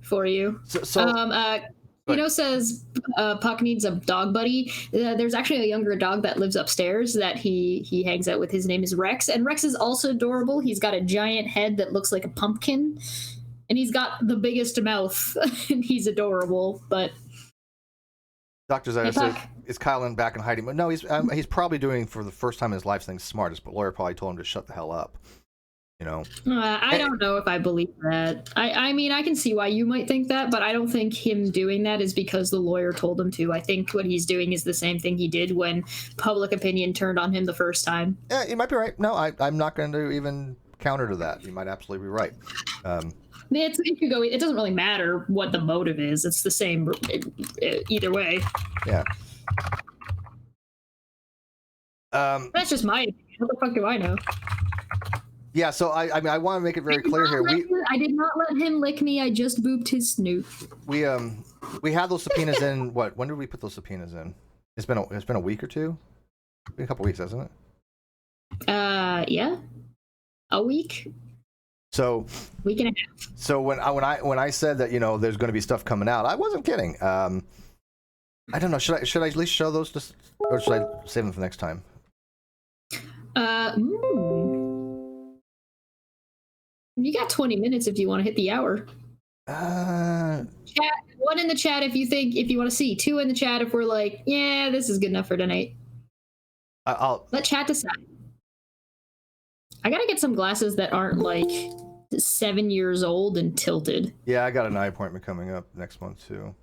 for you. Says Puck needs a dog buddy. There's actually a younger dog that lives upstairs that he hangs out with. His name is Rex, and Rex is also adorable. He's got a giant head that looks like a pumpkin, and he's got the biggest mouth, and he's adorable. But Dr. Zayas says, is Kyle back in hiding? No, he's probably doing for the first time in his life something smart. His lawyer probably told him to shut the hell up. I don't know if I believe that. I mean, I can see why you might think that, but I don't think him doing that is because the lawyer told him to. I think what he's doing is the same thing he did when public opinion turned on him the first time. Yeah, you might be right. No, I'm not going to even counter to that. You might absolutely be right. It could go. It doesn't really matter what the motive is. It's the same either way. Yeah. That's just my opinion. What the fuck do I know? Yeah, so I mean, I want to make it very clear here. I did not let him lick me. I just booped his snoot. We had those subpoenas in. What? When did we put those subpoenas in? It's been a week or two. It's been a couple weeks, hasn't it? Yeah, a week. So week and a half. So when I said that there's going to be stuff coming out, I wasn't kidding. I don't know. Should I at least show those, or should I save them for next time? You got 20 minutes if you want to hit the hour. Chat, 1 in the chat if you want to see, 2 in the chat if we're like, yeah, this is good enough for tonight. I'll let chat decide. I gotta get some glasses that aren't like 7 years old and tilted. Yeah, I got an eye appointment coming up next month too.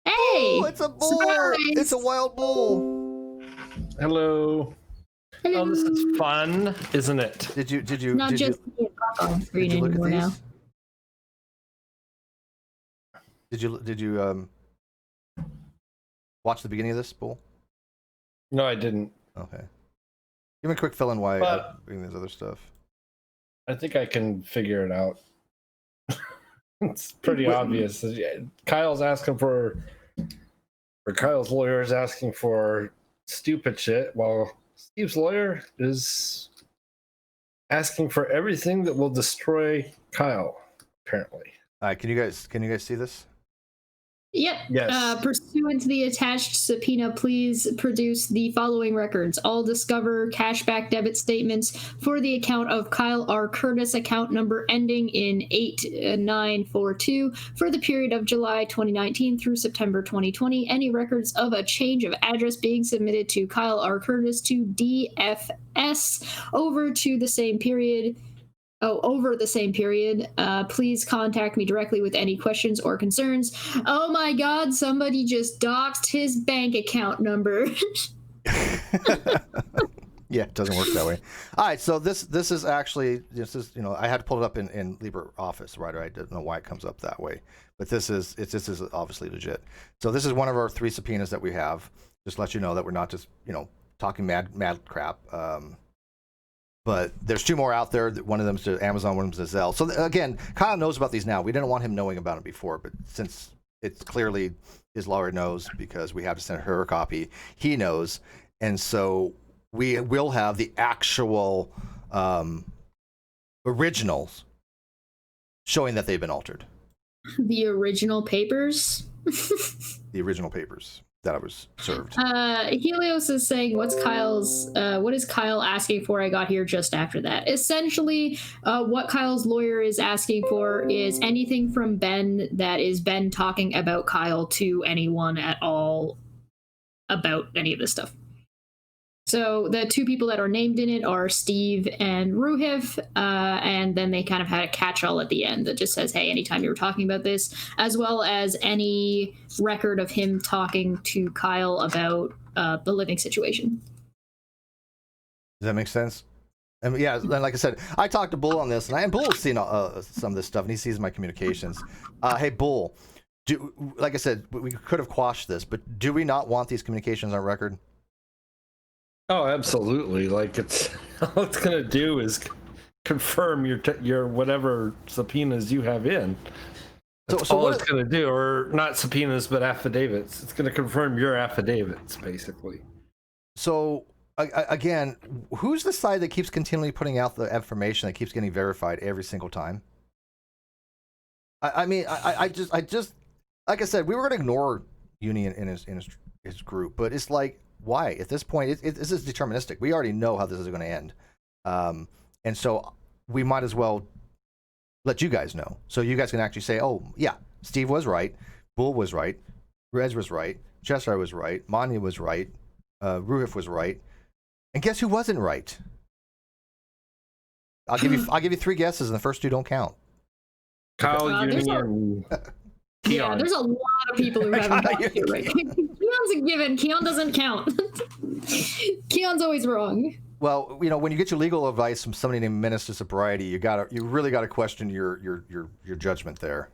Hey, oh, it's a bull! Surprise. It's a wild bull. Hello. Hello. Oh, this is fun, isn't it? Did you not did just you, on screen did you look anymore at these? Now. Did you watch the beginning of this, Bull? No, I didn't. Okay. Give me a quick fill in why I'm doing this other stuff. I think I can figure it out. It's pretty obvious. Kyle's asking for Kyle's lawyer is asking for stupid shit, while Steve's lawyer is asking for everything that will destroy Kyle, apparently. All right, can you guys see this? Yep. Yes. Pursuant to the attached subpoena, please produce the following records. All Discover cashback debit statements for the account of Kyle R. Curtis, account number ending in 8942 for the period of July 2019 through September 2020. Any records of a change of address being submitted to Kyle R. Curtis to DFS over the same period. Please contact me directly with any questions or concerns. Oh my God, somebody just doxed his bank account number. Yeah, it doesn't work that way. All right, so this is actually, I had to pull it up in LibreOffice, right? I don't know why it comes up that way, but this is obviously legit. So this is one of our 3 subpoenas that we have. Just to let you know that we're not just talking mad crap. But there's 2 more out there. One of them's to Amazon, one of them's to Zelle. So again, Kyle knows about these now. We didn't want him knowing about it before, but since it's clearly his lawyer knows because we have to send her a copy, he knows. And so we will have the actual originals showing that they've been altered. The original papers? The original papers that I was served. Helios is saying, what is Kyle asking for? I got here just after that. Essentially, what Kyle's lawyer is asking for is anything from Ben that is Ben talking about Kyle to anyone at all about any of this stuff. So the 2 people that are named in it are Steve and Roohif, and then they kind of had a catch-all at the end that just says, hey, anytime you were talking about this, as well as any record of him talking to Kyle about the living situation. Does that make sense? And yeah, like I said, I talked to Bull on this, and Bull has seen some of this stuff, and he sees my communications. Hey, Bull, like I said, we could have quashed this, but do we not want these communications on record? Oh, absolutely. Like all it's going to do is confirm your whatever subpoenas you have in. That's all it's going to do, or not subpoenas, but affidavits. It's going to confirm your affidavits, basically. So again, who's the side that keeps continually putting out the information that keeps getting verified every single time? I mean, I just like I said, we were going to ignore Uni in his group, but it's like, why? At this point, this is deterministic. We already know how this is going to end. And so we might as well let you guys know. So you guys can actually say, oh, yeah, Steve was right. Bull was right. Reg was right. Cheshire was right. Manya was right. Roohif was right. And guess who wasn't right? I'll give you 3 guesses, and the first 2 don't count. Kyle, Uni, yeah, there's a lot of people who haven't got here right. Keon's a given. Keon doesn't count. Keon's always wrong. Well, when you get your legal advice from somebody named Menace to Sobriety, you really gotta question your judgment there.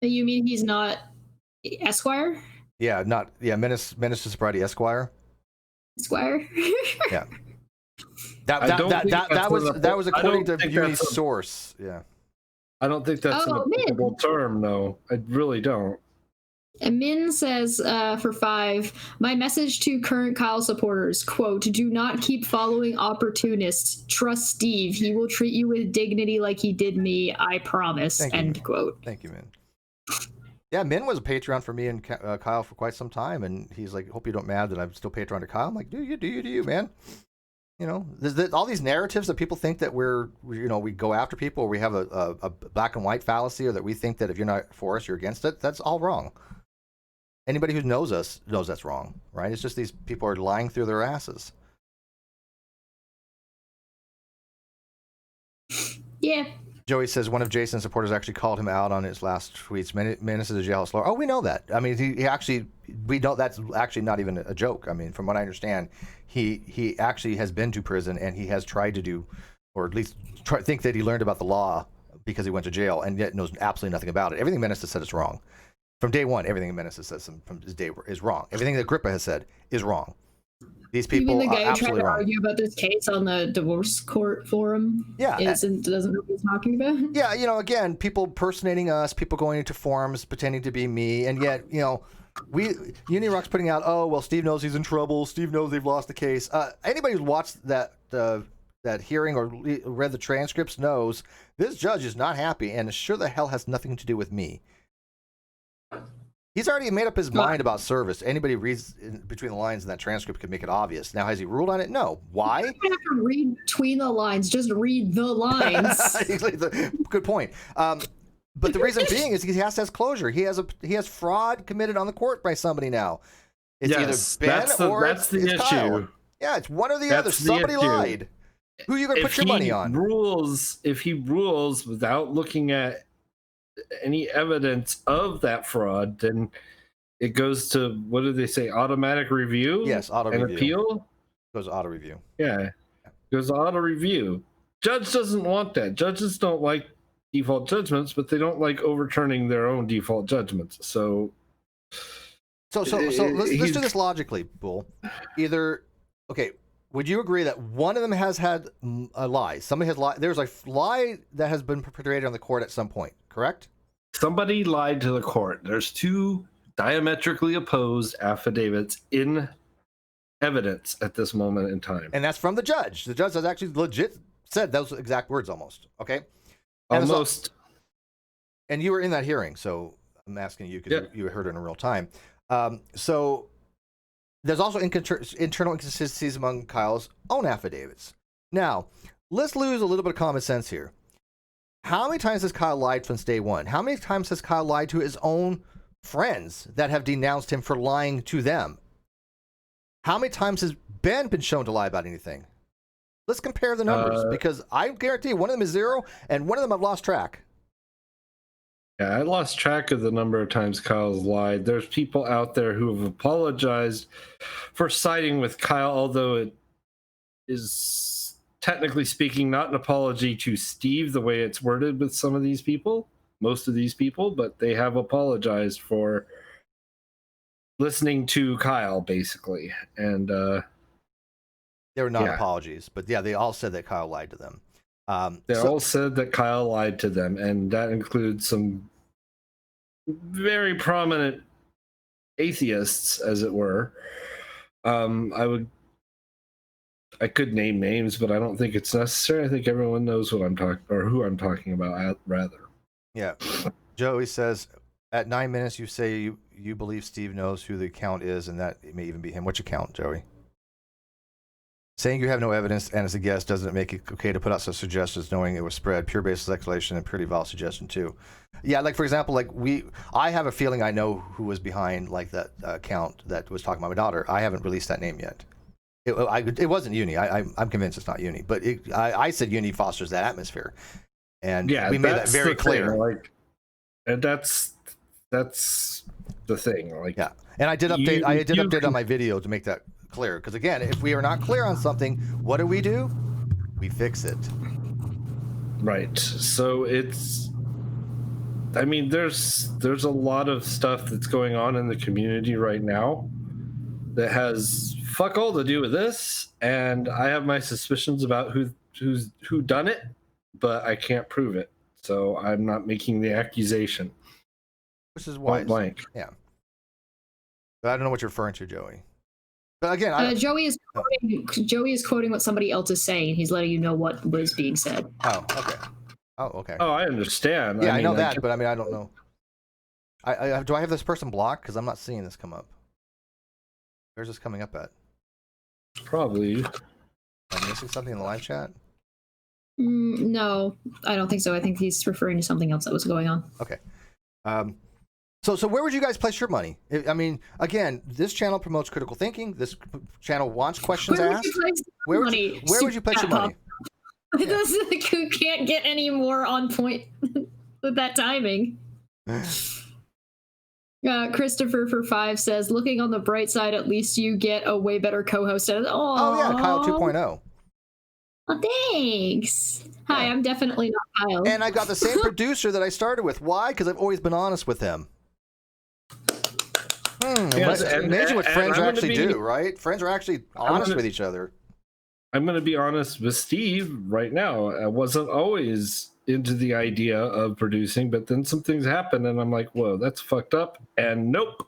You mean he's not Esquire? Yeah, Menace to Sobriety Esquire. Esquire. Yeah. That was according to Uni's source. Yeah. I don't think that's an applicable term, though. I really don't. And Min says for 5, my message to current Kyle supporters, quote, do not keep following opportunists. Trust Steve. He will treat you with dignity like he did me. I promise. End quote. Thank you, Min. Yeah, Min was a Patreon for me and Kyle for quite some time, and he's like, hope you don't mad that I'm still Patreon to Kyle. I'm like, do you, man? There's all these narratives that people think that we go after people, or we have a black and white fallacy, or that we think that if you're not for us, you're against it. That's all wrong. Anybody who knows us knows that's wrong, right? It's just these people are lying through their asses. Yeah. Joey says one of Jason's supporters actually called him out on his last tweets. Menace is a jealous lawyer. Oh, we know that. I mean, we know that's actually not even a joke. I mean, from what I understand, he actually has been to prison, and he has tried to do, or at least think that he learned about the law because he went to jail, and yet knows absolutely nothing about it. Everything Menace has said is wrong. From day one, everything Menace has said from his day is wrong. Everything that Agrippa has said is wrong. These people the guy are who tried to wrong. argue about this case on the divorce court forum? Yeah, doesn't know what he's talking about. Yeah, again, people impersonating us, people going into forums pretending to be me, and yet, UNIRock's putting out, oh well, Steve knows he's in trouble. Steve knows they've lost the case. Anybody who's watched that hearing or read the transcripts knows this judge is not happy, and sure the hell has nothing to do with me. He's already made up his mind about service. Anybody reads between the lines in that transcript could make it obvious. Now, has he ruled on it? No. Why? You don't have to read between the lines. Just read the lines. Good point. But the reason being is he has to have closure. He has fraud committed on the court by somebody now. It's either Ben or it's issue. Kyle. Yeah, it's one or the other. Somebody lied. Who are you going to put your money on? If he rules without looking at any evidence of that fraud, then it goes to, what do they say, automatic review? Yes, auto and review. Appeal? Goes auto review. Yeah. Goes auto review. Judge doesn't want that. Judges don't like default judgments, but they don't like overturning their own default judgments. So let's do this logically, Bull. Would you agree that one of them has had a lie? Somebody has lied. There's a lie that has been perpetrated on the court at some point, correct? Somebody lied to the court. There's 2 diametrically opposed affidavits in evidence at this moment in time. And that's from the judge. The judge has actually legit said those exact words almost. Okay? Almost. And you were in that hearing, so I'm asking you because you heard it in real time. So there's also internal inconsistencies among Kyle's own affidavits. Now, let's lose a little bit of common sense here. How many times has Kyle lied since day one? How many times has Kyle lied to his own friends that have denounced him for lying to them? How many times has Ben been shown to lie about anything? Let's compare the numbers, because I guarantee one of them is 0 and one of them I've lost track. Yeah, I lost track of the number of times Kyle's lied. There's people out there who have apologized for siding with Kyle, although it is technically speaking not an apology to Steve the way it's worded with some of these people, most of these people, but they have apologized for listening to Kyle, basically. And they were not apologies, but yeah, they all said that Kyle lied to them. They all said that Kyle lied to them, and that includes some very prominent atheists, as it were. I could name names, but I don't think it's necessary. I think everyone knows what I'm talking, or who I'm talking about, rather. Yeah. Joey says, at 9 minutes, you say you believe Steve knows who the account is, and that it may even be him. Which account, Joey? Saying you have no evidence and as a guest doesn't make it okay to put out such suggestions knowing it was spread. Pure baseless speculation and purely valid suggestion too. Yeah, like for example, I have a feeling I know who was behind like that account that was talking about my daughter. I haven't released that name yet. It wasn't Uni. I'm convinced it's not Uni, but I said Uni fosters that atmosphere, and we made that very clear. Like, and that's the thing. Like, yeah, and I did update. I did update on my video to make that clear. Because again, if we are not clear on something, what do? We fix it. Right. So it's. I mean, there's a lot of stuff that's going on in the community right now that has fuck all to do with this, and I have my suspicions about who done it, but I can't prove it, so I'm not making the accusation. Which is wise. Blank. Yeah. But I don't know what you're referring to, Joey. But again, Joey is quoting what somebody else is saying. He's letting you know what was being said. Oh, okay. Oh, okay. Oh, I understand. Yeah, I know that, but I mean, I don't know. Do I have this person blocked? Because I'm not seeing this come up. Where's this coming up at? Probably. I'm missing something in the live chat? No, I don't think so. I think he's referring to something else that was going on. Okay. So where would you guys place your money? I mean, again, this channel promotes critical thinking. This channel wants questions asked. Where would you place your money? You can't get any more on point with that timing. Christopher for 5 says, looking on the bright side, at least you get a way better co-host. Oh yeah, Kyle 2.0. Oh, thanks. Hi, I'm definitely not Kyle. And I got the same producer that I started with. Why? Because I've always been honest with him. Yes, imagine what friends actually do, right? Friends are actually honest with each other. I'm going to be honest with Steve right now. I wasn't always into the idea of producing, but then some things happen, and I'm like, whoa, that's fucked up. And nope.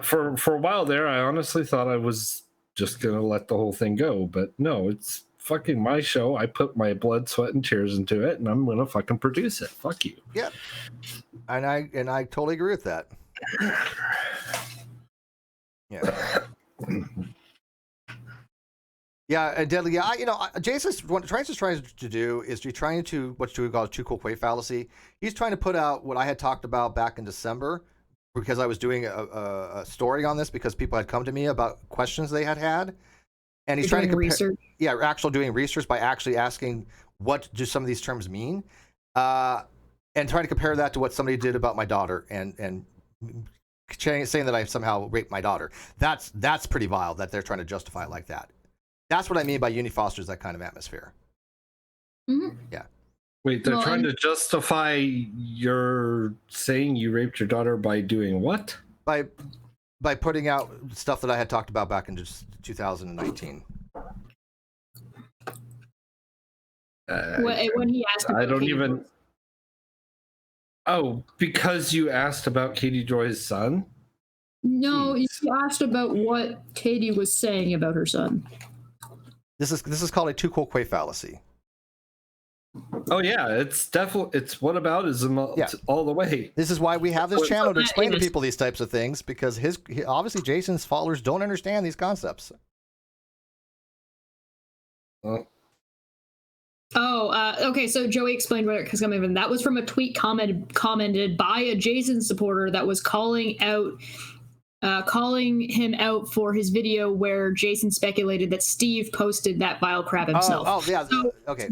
For a while there, I honestly thought I was just going to let the whole thing go. But no, it's fucking my show. I put my blood, sweat, and tears into it, and I'm going to fucking produce it. Fuck you. Yep. And I totally agree with that. Yeah. Yeah, and Deadly, yeah, Jason's what Transcript trying to do is trying to what we call a too cool quay fallacy. He's trying to put out what I had talked about back in December because I was doing a story on this because people had come to me about questions they had, and he's trying to compare, doing research by actually asking what do some of these terms mean, and trying to compare that to what somebody did about my daughter and saying that I somehow raped my daughter. That's pretty vile that they're trying to justify it like that. That's what I mean by Uni fosters that kind of atmosphere. Mm-hmm. Yeah. Wait, they're trying to justify your saying you raped your daughter by doing what? By putting out stuff that I had talked about back in just 2019. When he asked about I don't even... Oh, because you asked about Katie Joy's son? No, you asked about what Katie was saying about her son. This is called a too cool quay fallacy. Oh yeah, it's whataboutism all the way. This is why we have this channel to explain to people these types of things, because obviously Jason's followers don't understand these concepts. Okay, so Joey explained where it was coming from. That was from a tweet commented by a Jason supporter that was calling him out for his video where Jason speculated that Steve posted that vile crap himself. Oh yeah, so okay.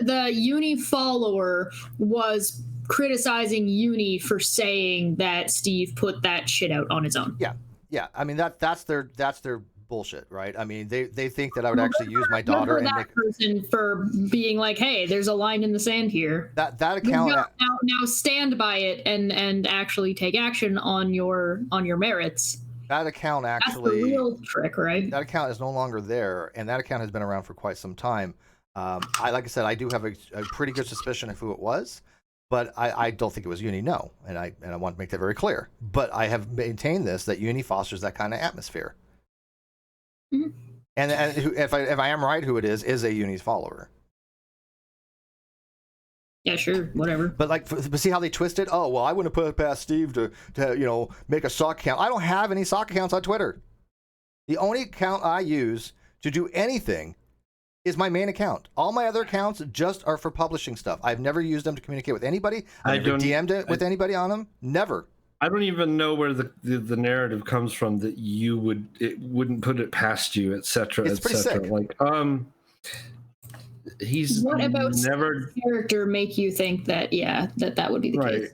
The Uni follower was criticizing Uni for saying that Steve put that shit out on his own. Yeah. I mean that's their bullshit, right? I mean they think that I would actually use my daughter and make person for being like, hey, there's a line in the sand here. That account now stand by it and actually take action on your merits. That account actually, that's the real trick, right? That account is no longer there, and that account has been around for quite some time. Like I said, I do have a pretty good suspicion of who it was, but I don't think it was Uni. No, and I want to make that very clear. But I have maintained that Uni fosters that kind of atmosphere. Mm-hmm. And if I am right, who it is a Uni's follower. Yeah, sure, whatever. But see how they twist it? Oh well, I wouldn't put it past Steve to make a sock account. I don't have any sock accounts on Twitter. The only account I use to do anything is my main account. All my other accounts just are for publishing stuff. I've never used them to communicate with anybody. I've never DM'd it with anybody on them. Never. I don't even know where the narrative comes from that it wouldn't put it past you, etc. It's pretty sick. Like, he's what about never character make you think that that would be the case?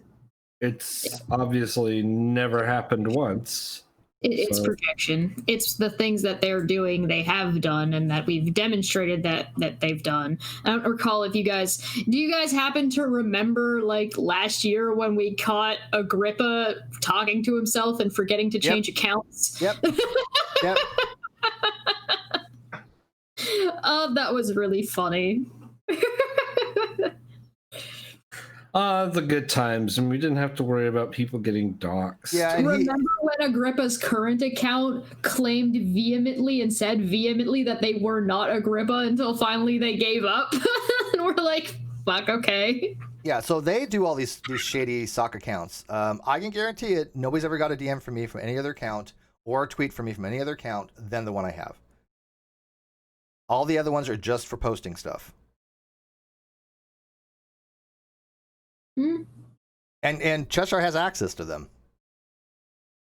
It's obviously never happened once. It's projection. It's the things that they're doing, they have done, and that we've demonstrated that they've done. I don't recall if do you guys happen to remember like last year when we caught Agrippa talking to himself and forgetting to change accounts? Yep. Yep. Oh, that was really funny. The good times, and we didn't have to worry about people getting doxxed. Yeah, remember when Agrippa's current account claimed vehemently and said vehemently that they were not Agrippa until finally they gave up? And we're like, fuck, okay. Yeah, so they do all these shady sock accounts. I can guarantee it, nobody's ever got a DM from me from any other account or a tweet from me from any other account than the one I have. All the other ones are just for posting stuff. Mm. And Cheshire has access to them.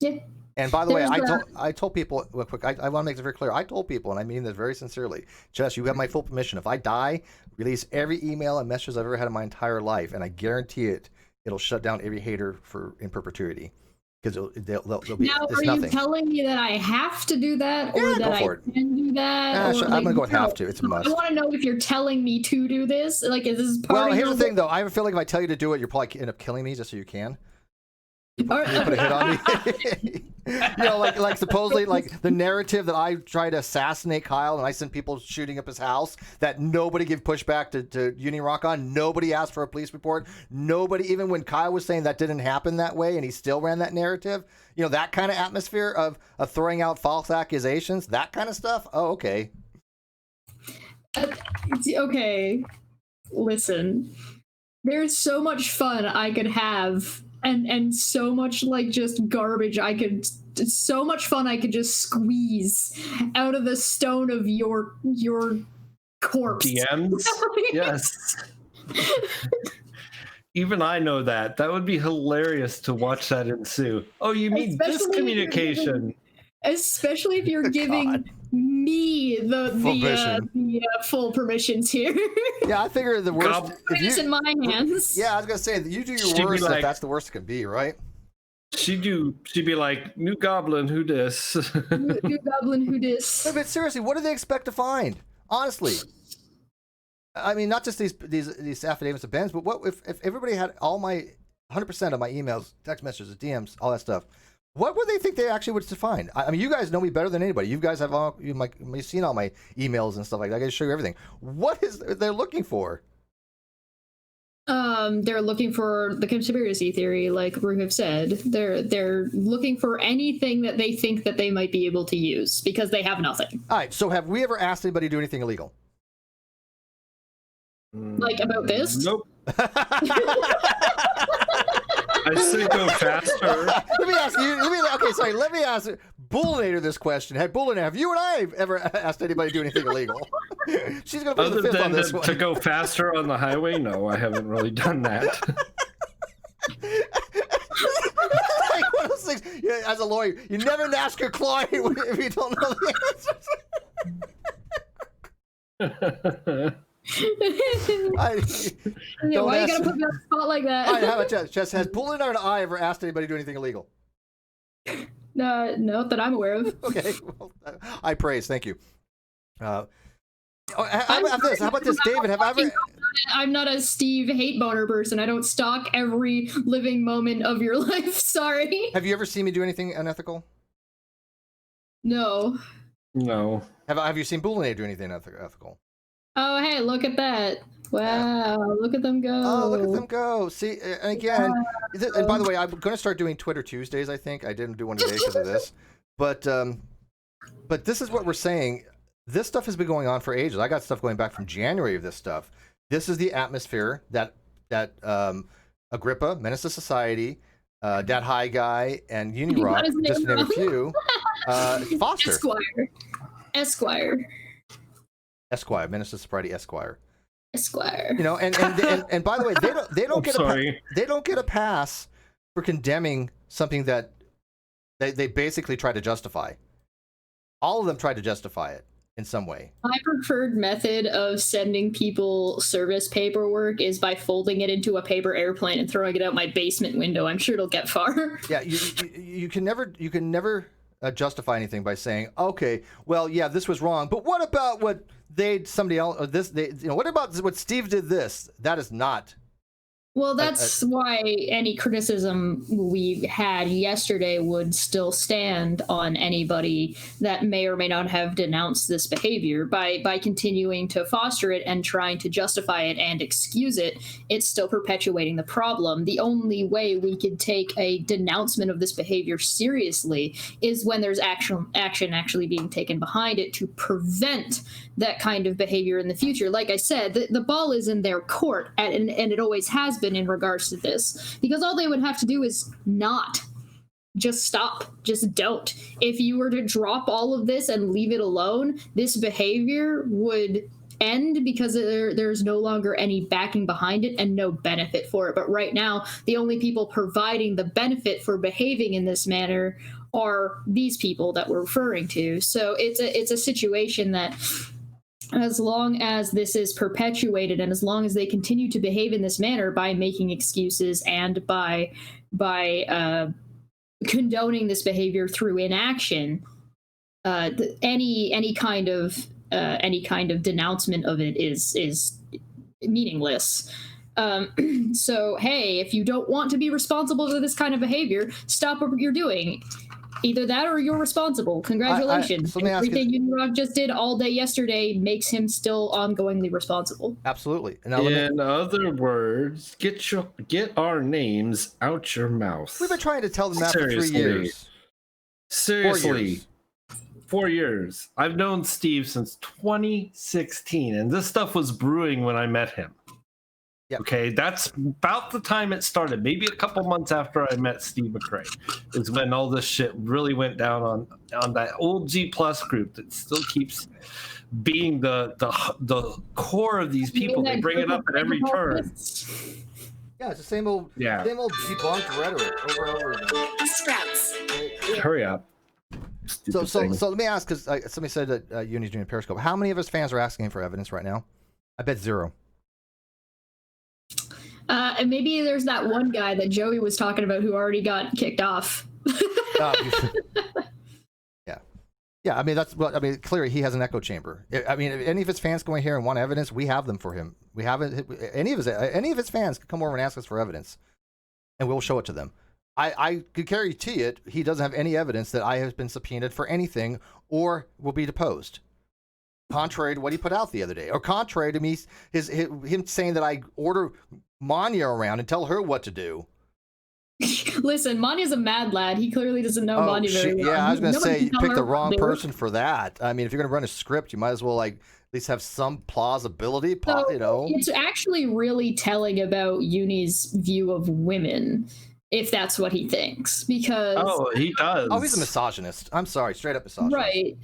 Yeah. And by the way, I told people real quick. I want to make it very clear. I told people, and I mean this very sincerely. Jess, you have my full permission. If I die, release every email and message I've ever had in my entire life, and I guarantee it'll shut down every hater in perpetuity. Because they'll be. Now, are you telling me that I have to do that, or that I can do that? Sure. I'm gonna go with have to. It's a must. I want to know if you're telling me to do this. Like, is this part? Well, here's the thing, though. I have a feeling if I tell you to do it, you'll probably end up killing me just so you can. You put a hit on me. You know, like supposedly, like the narrative that I tried to assassinate Kyle and I sent people shooting up his house that nobody gave pushback to UNIRock on. Nobody asked for a police report. Nobody, even when Kyle was saying that didn't happen that way and he still ran that narrative, you know, that kind of atmosphere of throwing out false accusations, that kind of stuff. Oh, okay. Okay. Listen, there's so much fun I could have. And so much like just garbage so much fun I could just squeeze out of the stone of your corpse. DMs? Yes. Even I know that. That would be hilarious to watch that ensue. Oh, you mean this communication? Especially if you're giving me the full permissions here. Yeah, I figure the worst. It's in my hands. Yeah, I was gonna say you do your worst. If that's the worst it can be, right? She'd be like, "New Goblin, who dis?" New Goblin, who dis? No, but seriously, what do they expect to find? Honestly, I mean, not just these affidavits of Ben's, but what if everybody had all my 100% of my emails, text messages, DMs, all that stuff? What would they think they actually would find? I mean, you guys know me better than anybody. You guys have you've seen all my emails and stuff like that. I can show you everything. What is they're looking for? They're looking for the conspiracy theory, like Roohif said. They're looking for anything that they think that they might be able to use because they have nothing. All right. So, have we ever asked anybody to do anything illegal? Like about this? Nope. I say go faster. Let me ask you. Let me ask Bullinator this question. Have you and I ever asked anybody to do anything illegal? She's going to put the fifth on this one. To go faster on the highway? No, I haven't really done that. Like one of those things, as a lawyer, you never ask your client if you don't know the answers. Why you gotta put me on the spot like that? All right, how about Jess? Has Bullinator and I ever asked anybody to do anything illegal? No, that I'm aware of. Okay, well, I praise. Thank you. How about this, David? I'm not a Steve hate boner person. I don't stalk every living moment of your life. Sorry. Have you ever seen me do anything unethical? No. No. Have you seen Bullinator do anything unethical? Oh, hey, look at that. Wow, look at them go. Oh, look at them go. See, and again, and by the way, I'm going to start doing Twitter Tuesdays, I think. I didn't do one today because of this. But this is what we're saying. This stuff has been going on for ages. I got stuff going back from January of this stuff. This is the atmosphere that Agrippa, Menace to Society, Dat High Guy, and UNIRock, just to name a few, foster. Esquire, Menace to Society, Esquire. You know, and by the way, they don't get they don't get a pass for condemning something that they basically try to justify. All of them tried to justify it in some way. My preferred method of sending people service paperwork is by folding it into a paper airplane and throwing it out my basement window. I'm sure it'll get far. Yeah, you can never justify anything by saying, okay, well, yeah, this was wrong, but what about what somebody else, or this, what about what Steve did this? That is not. Well, that's why any criticism we had yesterday would still stand on anybody that may or may not have denounced this behavior. By continuing to foster it and trying to justify it and excuse it, it's still perpetuating the problem. The only way we could take a denouncement of this behavior seriously is when there's action actually being taken behind it to prevent that kind of behavior in the future. Like I said, the ball is in their court, and it always has been in regards to this, because all they would have to do is not just stop, just don't. If you were to drop all of this and leave it alone, this behavior would end because there's no longer any backing behind it and no benefit for it. But right now, the only people providing the benefit for behaving in this manner are these people that we're referring to. So it's a situation that, as long as this is perpetuated and as long as they continue to behave in this manner by making excuses and by condoning this behavior through inaction, any kind of denouncement of it is meaningless. So, hey, if you don't want to be responsible for this kind of behavior, stop what you're doing. Either that or you're responsible. Congratulations. Everything UNIRock just did all day yesterday makes him still ongoingly responsible. Absolutely. In other words, get our names out your mouth. We've been trying to tell them that for 3 years. Seriously. 4 years. I've known Steve since 2016, and this stuff was brewing when I met him. Yep. Okay, that's about the time it started. Maybe a couple months after I met Steve McRae is when all this shit really went down on that old G+ group that still keeps being the core of these people. They bring it up at every turn. Yeah, it's the same old debunked rhetoric over and over again. Sprouts. Hurry up. So let me ask, because somebody said that Uni's doing Periscope. How many of his fans are asking for evidence right now? I bet 0. And maybe there's that one guy that Joey was talking about who already got kicked off. Yeah. I mean, clearly he has an echo chamber. I mean, if any of his fans go in here and want evidence, we have them for him. We haven't. Any of his fans can come over and ask us for evidence, and we'll show it to them. I could guarantee it. He doesn't have any evidence that I have been subpoenaed for anything or will be deposed. Contrary to what he put out the other day, or contrary to me, him saying that I order Manya around and tell her what to do. Listen, Manya's a mad lad. He clearly doesn't know Manya very well. Yeah, I was going to say, you picked the wrong person for that. I mean, if you're going to run a script, you might as well at least have some plausibility. It's actually really telling about Uni's view of women, if that's what he thinks. Because he does. Oh, he's a misogynist. I'm sorry, straight up misogynist. Right.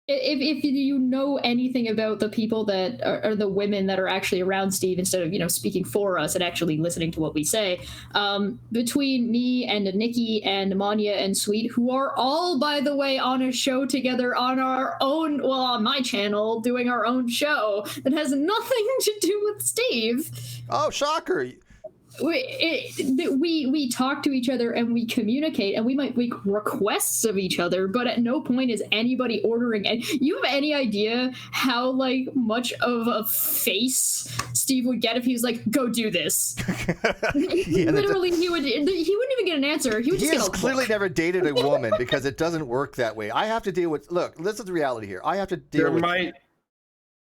If you know anything about the people that are the women that are actually around Steve, instead of speaking for us and actually listening to what we say, between me and Nikki and Manya and Sweet, who are all, by the way, on a show together on our own, on my channel, doing our own show that has nothing to do with Steve. Oh, shocker. We talk to each other and we communicate and we might make requests of each other, but at no point is anybody ordering. And you have any idea how much of a face Steve would get if he was like, "Go do this"? Literally, he wouldn't even get an answer. He has clearly never dated a woman because it doesn't work that way. I have to deal with. Look, this is the reality here. I have to deal with. I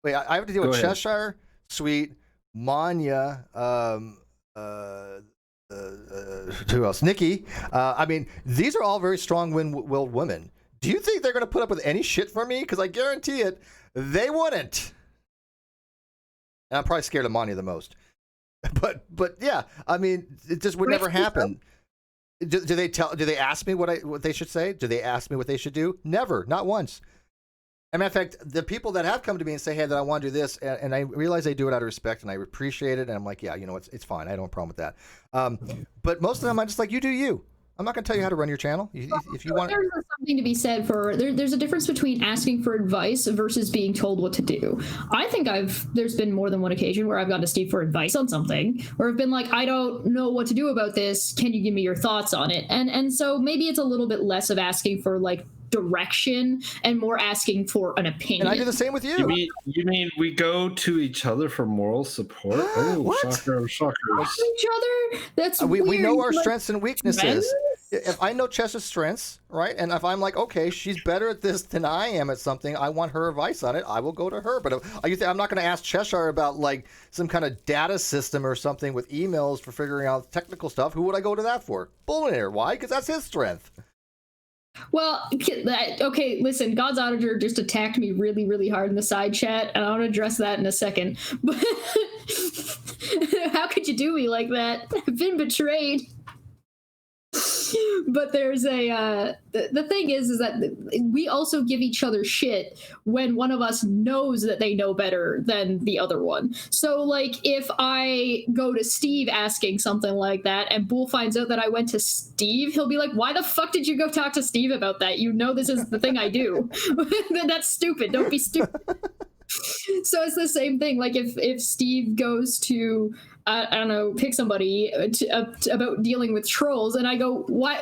have to deal with Cheshire, Sweet, Manya. Who else? Nikki. I mean, these are all very strong-willed women. Do you think they're going to put up with any shit for me? Because I guarantee it, they wouldn't. And I'm probably scared of Manya the most. But yeah, I mean, it just would never happen. Do they ask me what they should say? Do they ask me what they should do? Never, not once. a matter of fact, the people that have come to me and say, hey, that I want to do this, and I realize they do it out of respect, and I appreciate it, and I'm like, yeah, you know, it's fine. I don't have a problem with that. But most of them, I'm just like, you do you. I'm not going to tell you how to run your channel. If you want, there's something to be said for there's a difference between asking for advice versus being told what to do. I think there's been more than one occasion where I've gone to Steve for advice on something, or I've been like, I don't know what to do about this. Can you give me your thoughts on it? And so maybe it's a little bit less of asking for like direction and more asking for an opinion. And I do the same with you. You mean we go to each other for moral support? Oh, what? Shocker. Each other? That's we know our like, strengths and weaknesses. If I know Chesh's strengths, right, and if I'm like, okay, she's better at this than I am at something, I want her advice on it, I will go to her. But I'm not going to ask Cheshire about like some kind of data system or something with emails for figuring out technical stuff. Who would I go to that for? Bullinator. Why? Because that's his strength. Well, okay, listen, God's Auditor just attacked me really, really hard in the side chat, and I want to address that in a second. But how could you do me like that? I've been betrayed. But there's the thing is that we also give each other shit when one of us knows that they know better than the other one. So like if I go to Steve asking something like that and Bull finds out that I went to Steve, he'll be like, why the fuck did you go talk to Steve about that? You know this is the thing I do. That's stupid. Don't be stupid. So it's the same thing. Like if Steve goes to I don't know, pick somebody about dealing with trolls, and I go, what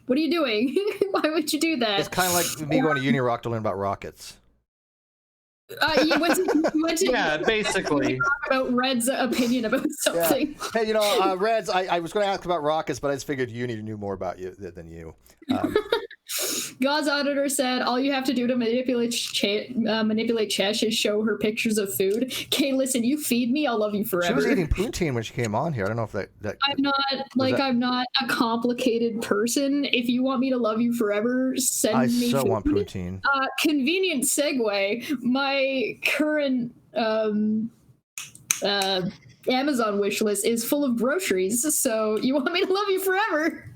are you doing? Why would you do that? It's kind of like me going to UNIRock to learn about rockets. You went to yeah, basically about Red's opinion about something. Yeah. Hey, you know, Reds, I was going to ask about rockets, but I just figured Uni knew more about you than you. God's Auditor said, all you have to do to manipulate Chesh is show her pictures of food. Okay, listen, you feed me, I'll love you forever. She was eating poutine when she came on here. I don't know if that I'm not a complicated person. If you want me to love you forever, send me food. I so want poutine. Convenient segue. My current Amazon wish list is full of groceries, so you want me to love you forever.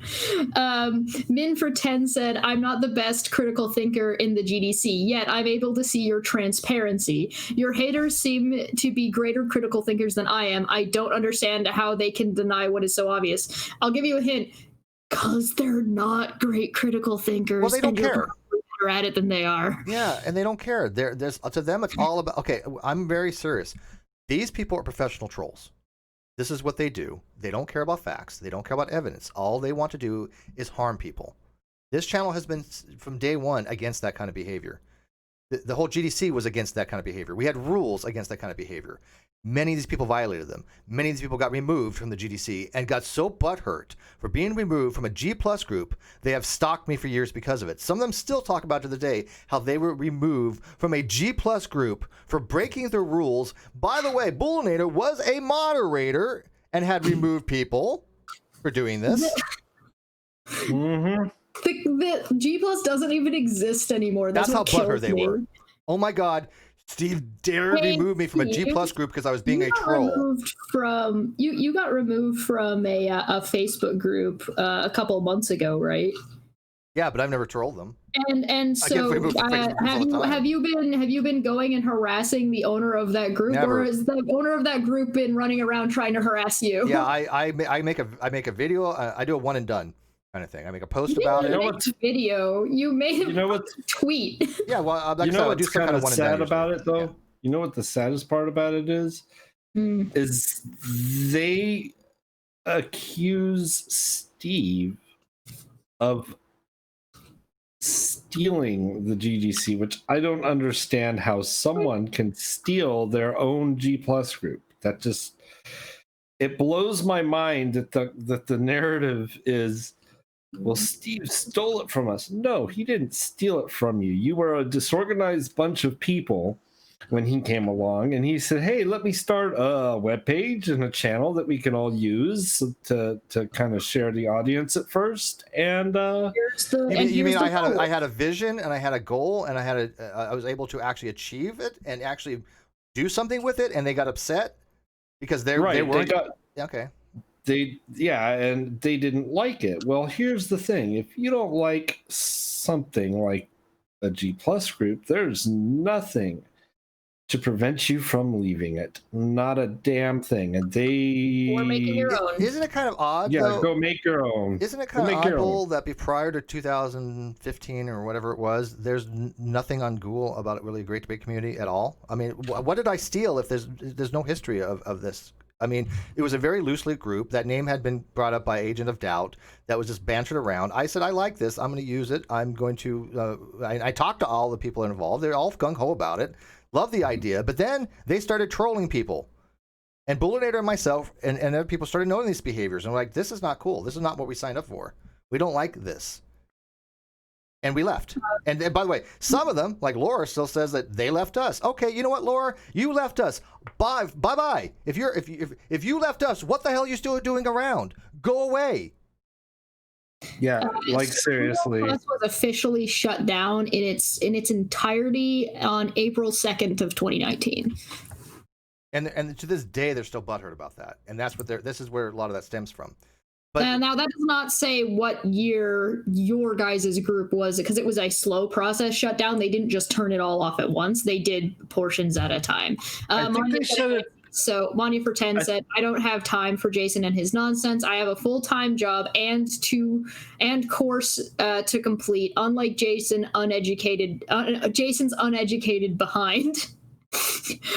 Min for 10 said, I'm not the best critical thinker in the GDC, yet I'm able to see your transparency. Your haters seem to be greater critical thinkers than I am. I don't understand how they can deny what is so obvious. I'll give you a hint. Because they're not great critical thinkers. Well, they don't care. Better at it than they are. Yeah, and they don't care. There's to them, it's all about, okay, I'm very serious. These people are professional trolls. This is what they do. They don't care about facts. They don't care about evidence. All they want to do is harm people. This channel has been, from day one, against that kind of behavior. The whole GDC was against that kind of behavior. We had rules against that kind of behavior. Many of these people violated them. Many of these people got removed from the GDC and got so butthurt for being removed from a G+ group, they have stalked me for years because of it. Some of them still talk about to the day how they were removed from a G+ group for breaking the rules. By the way, Bullinator was a moderator and had removed people for doing this. Mm-hmm. The G+ doesn't even exist anymore. That's how butthurt they were. Oh my God. Steve dared remove me from a G+ group because I was being a troll. You got removed from a Facebook group a couple of months ago, right? Yeah, but I've never trolled them. And so have you been going and harassing the owner of that group, Never. Or has the owner of that group been running around trying to harass you? Yeah, I make a video. I do a one and done kind of thing. I make a post about it. You made a tweet. Yeah, well, you know what's kind of sad about it, though? Yeah. You know what the saddest part about it is? Is they accuse Steve of stealing the GDC, which I don't understand how someone can steal their own G+ group. That just, it blows my mind that the narrative is, well, Steve stole it from us. No, he didn't steal it from you. You were a disorganized bunch of people when he came along, and he said, hey, let me start a webpage and a channel that we can all use to kind of share the audience at first. And you mean I had a vision and I had a goal and I was able to actually achieve it and actually do something with it, and they got upset because they weren't. Okay. And they didn't like it. Well, here's the thing. If you don't like something like a G plus group, there's nothing to prevent you from leaving it. Not a damn thing. And or making your own. Isn't it kind of odd? Yeah, though? go make your own. Isn't it kind of oddball that prior to 2015 or whatever it was, there's nothing on Google about Really a Great Debate Community at all? I mean, what did I steal if there's no history of this? I mean, it was a very loosely group. That name had been brought up by Agent of Doubt. That was just bantered around. I said, I like this. I'm going to use it. I'm going to. I talked to all the people involved. They're all gung ho about it. Love the idea. But then they started trolling people. And Bullinator and myself and other people started noting these behaviors. And we're like, this is not cool. This is not what we signed up for. We don't like this. And we left. And by the way, some of them, like Laura, still says that they left us. Okay, you know what, Laura? You left us. Bye. If you left us, what the hell are you still doing around? Go away. Yeah, like seriously. Plus was officially shut down in its entirety on April 2nd of 2019. And to this day, they're still butthurt about that. And that's what this is where a lot of that stems from. But now that does not say what year your guys' group was, because it was a slow process shutdown. They didn't just turn it all off at once. They did portions at a time. So Manya for 10 said, I don't have time for Jason and his nonsense. I have a full-time job and course to complete. Unlike Jason, Jason's uneducated behind.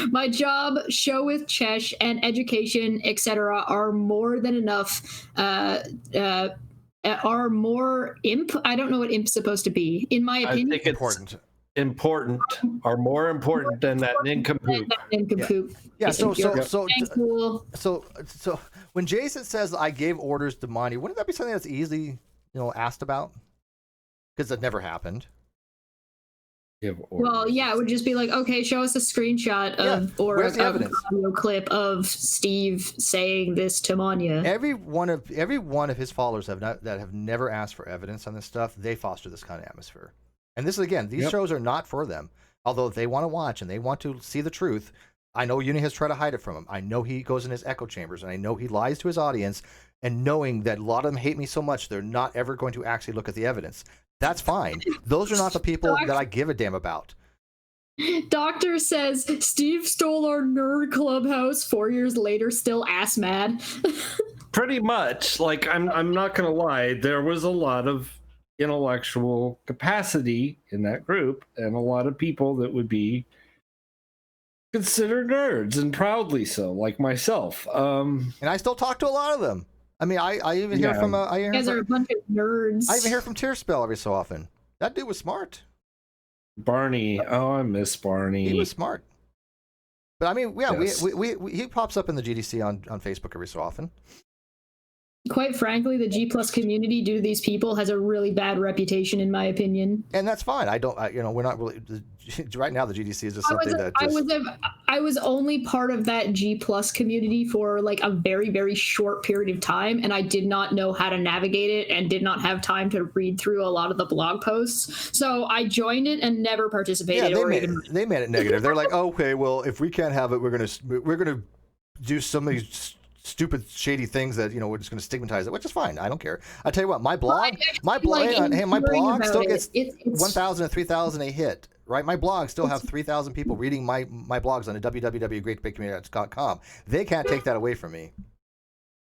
My job, show with Chesh, and education, etc. are more than enough. Are more imp. I don't know what imp's supposed to be. In my opinion, I think it's important. Are more important than that nincompoop. Yeah. So when Jason says I gave orders to Monty, wouldn't that be something that's easily asked about? Because that never happened. Well, yeah, it would just be like, okay, show us a screenshot of or a audio clip of Steve saying this to Manya. Every one of his followers that have never asked for evidence on this stuff, they foster this kind of atmosphere. And this is, again, these shows are not for them. Although if they want to watch and they want to see the truth, I know Uni has tried to hide it from him. I know he goes in his echo chambers, and I know he lies to his audience, and knowing that a lot of them hate me so much, they're not ever going to actually look at the evidence. That's fine. Those are not the people that I give a damn about. Doctor says Steve stole our nerd clubhouse 4 years later, still ass mad. Pretty much. Like, I'm not gonna lie, there was a lot of intellectual capacity in that group, and a lot of people that would be considered nerds, and proudly so, like myself. And I still talk to a lot of them. I mean, I even hear from you guys are a bunch of nerds. I even hear from Tearspell every so often. That dude was smart. Barney, oh, I miss Barney. He was smart. But I mean, yeah, yes. He pops up in the GDC on Facebook every so often. Quite frankly, the G plus community, due to these people, has a really bad reputation, in my opinion. And that's fine. We're not really right now. The GDC is just something I was only part of that G plus community for like a very, very short period of time, and I did not know how to navigate it and did not have time to read through a lot of the blog posts. So I joined it and never participated. Yeah, they made it negative. They're like, oh, okay, well, if we can't have it, we're gonna do so many stupid shady things that we're just going to stigmatize it, which is fine. I don't care. I tell you what, my blog still gets 1,000 to 3,000 a hit, right? My blog still have 3,000 people reading my blogs on the www.greatdebateCommunity.com. They can't take that away from me.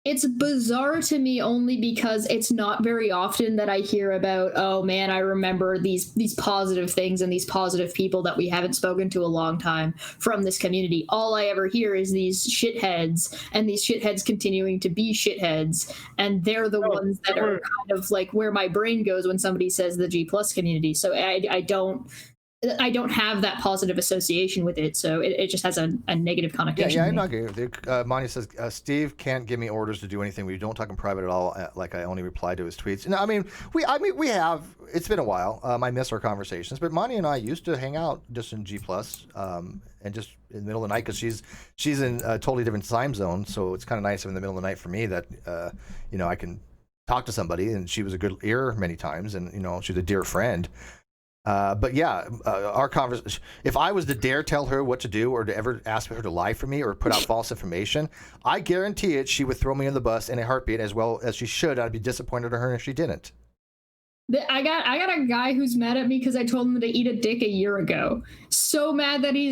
It's bizarre to me only because it's not very often that I hear about, oh man, I remember these positive things and these positive people that we haven't spoken to a long time from this community. All I ever hear is these shitheads, and these shitheads continuing to be shitheads, and they're the ones that are kind of like where my brain goes when somebody says the G plus community. So I don't have that positive association with it, so it just has a negative connotation. Yeah, I'm not getting it. Monty says, Steve can't give me orders to do anything. We don't talk in private at all. Like, I only reply to his tweets. No, I mean, we have. It's been a while. I miss our conversations, but Monty and I used to hang out just in G+, and just in the middle of the night, because she's in a totally different time zone, so it's kind of nice in the middle of the night for me that, I can talk to somebody, and she was a good ear many times, and, she's a dear friend. But yeah, our conversation, if I was to dare tell her what to do or to ever ask her to lie for me or put out false information, I guarantee it, she would throw me in the bus in a heartbeat, as well as she should. I'd be disappointed in her if she didn't. I got a guy who's mad at me because I told him to eat a dick a year ago. So mad that he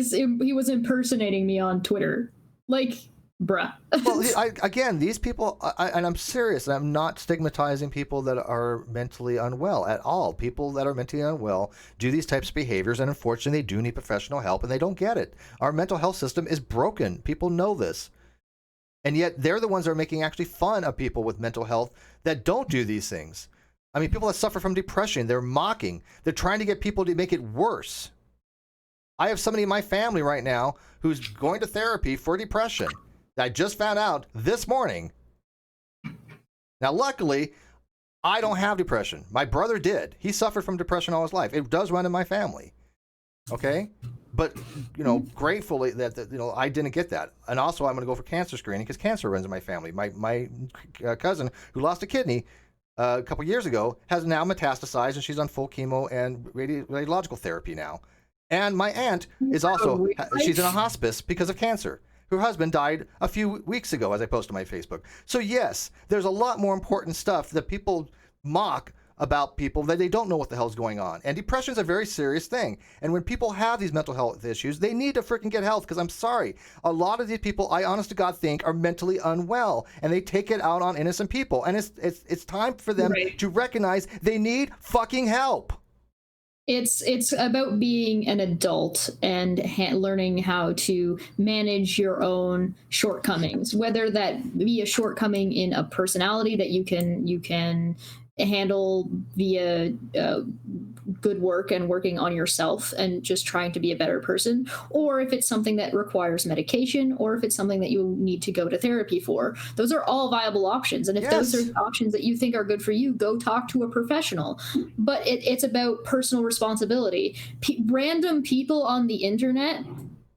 was impersonating me on Twitter. Like, bruh. Well, again, these people, and I'm serious, and I'm not stigmatizing people that are mentally unwell at all. People that are mentally unwell do these types of behaviors, and unfortunately, they do need professional help, and they don't get it. Our mental health system is broken. People know this. And yet, they're the ones that are making actually fun of people with mental health that don't do these things. I mean, people that suffer from depression, they're mocking. They're trying to get people to make it worse. I have somebody in my family right now who's going to therapy for depression. I just found out this morning. Now, luckily, I don't have depression. My brother did. He suffered from depression all his life. It does run in my family. Okay? But, you know, gratefully that you know, I didn't get that. And also, I'm going to go for cancer screening because cancer runs in my family. My cousin who lost a kidney a couple years ago has now metastasized, and she's on full chemo and radiological therapy now. And my aunt is also, she's in a hospice because of cancer. Her husband died a few weeks ago, as I posted on my Facebook. So yes, there's a lot more important stuff that people mock about people that they don't know what the hell's going on. And depression is a very serious thing. And when people have these mental health issues, they need to freaking get help, because I'm sorry, a lot of these people, I honest to God think, are mentally unwell, and they take it out on innocent people. And it's time for them to recognize they need fucking help. It's about being an adult and learning how to manage your own shortcomings, whether that be a shortcoming in a personality that you can handle via good work and working on yourself and just trying to be a better person, or if it's something that requires medication, or if it's something that you need to go to therapy for. Those are all viable options, and if those are options that you think are good for you, go talk to a professional. But it's about personal responsibility. Random people on the internet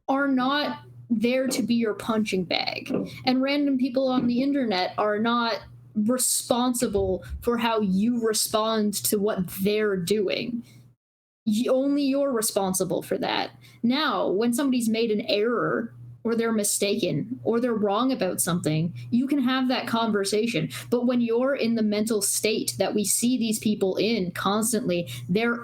are not there to be your punching bag, and random people on the internet are not responsible for how you respond to what they're doing. Only you're responsible for that. Now, when somebody's made an error, or they're mistaken, or they're wrong about something, you can have that conversation. But when you're in the mental state that we see these people in constantly, they're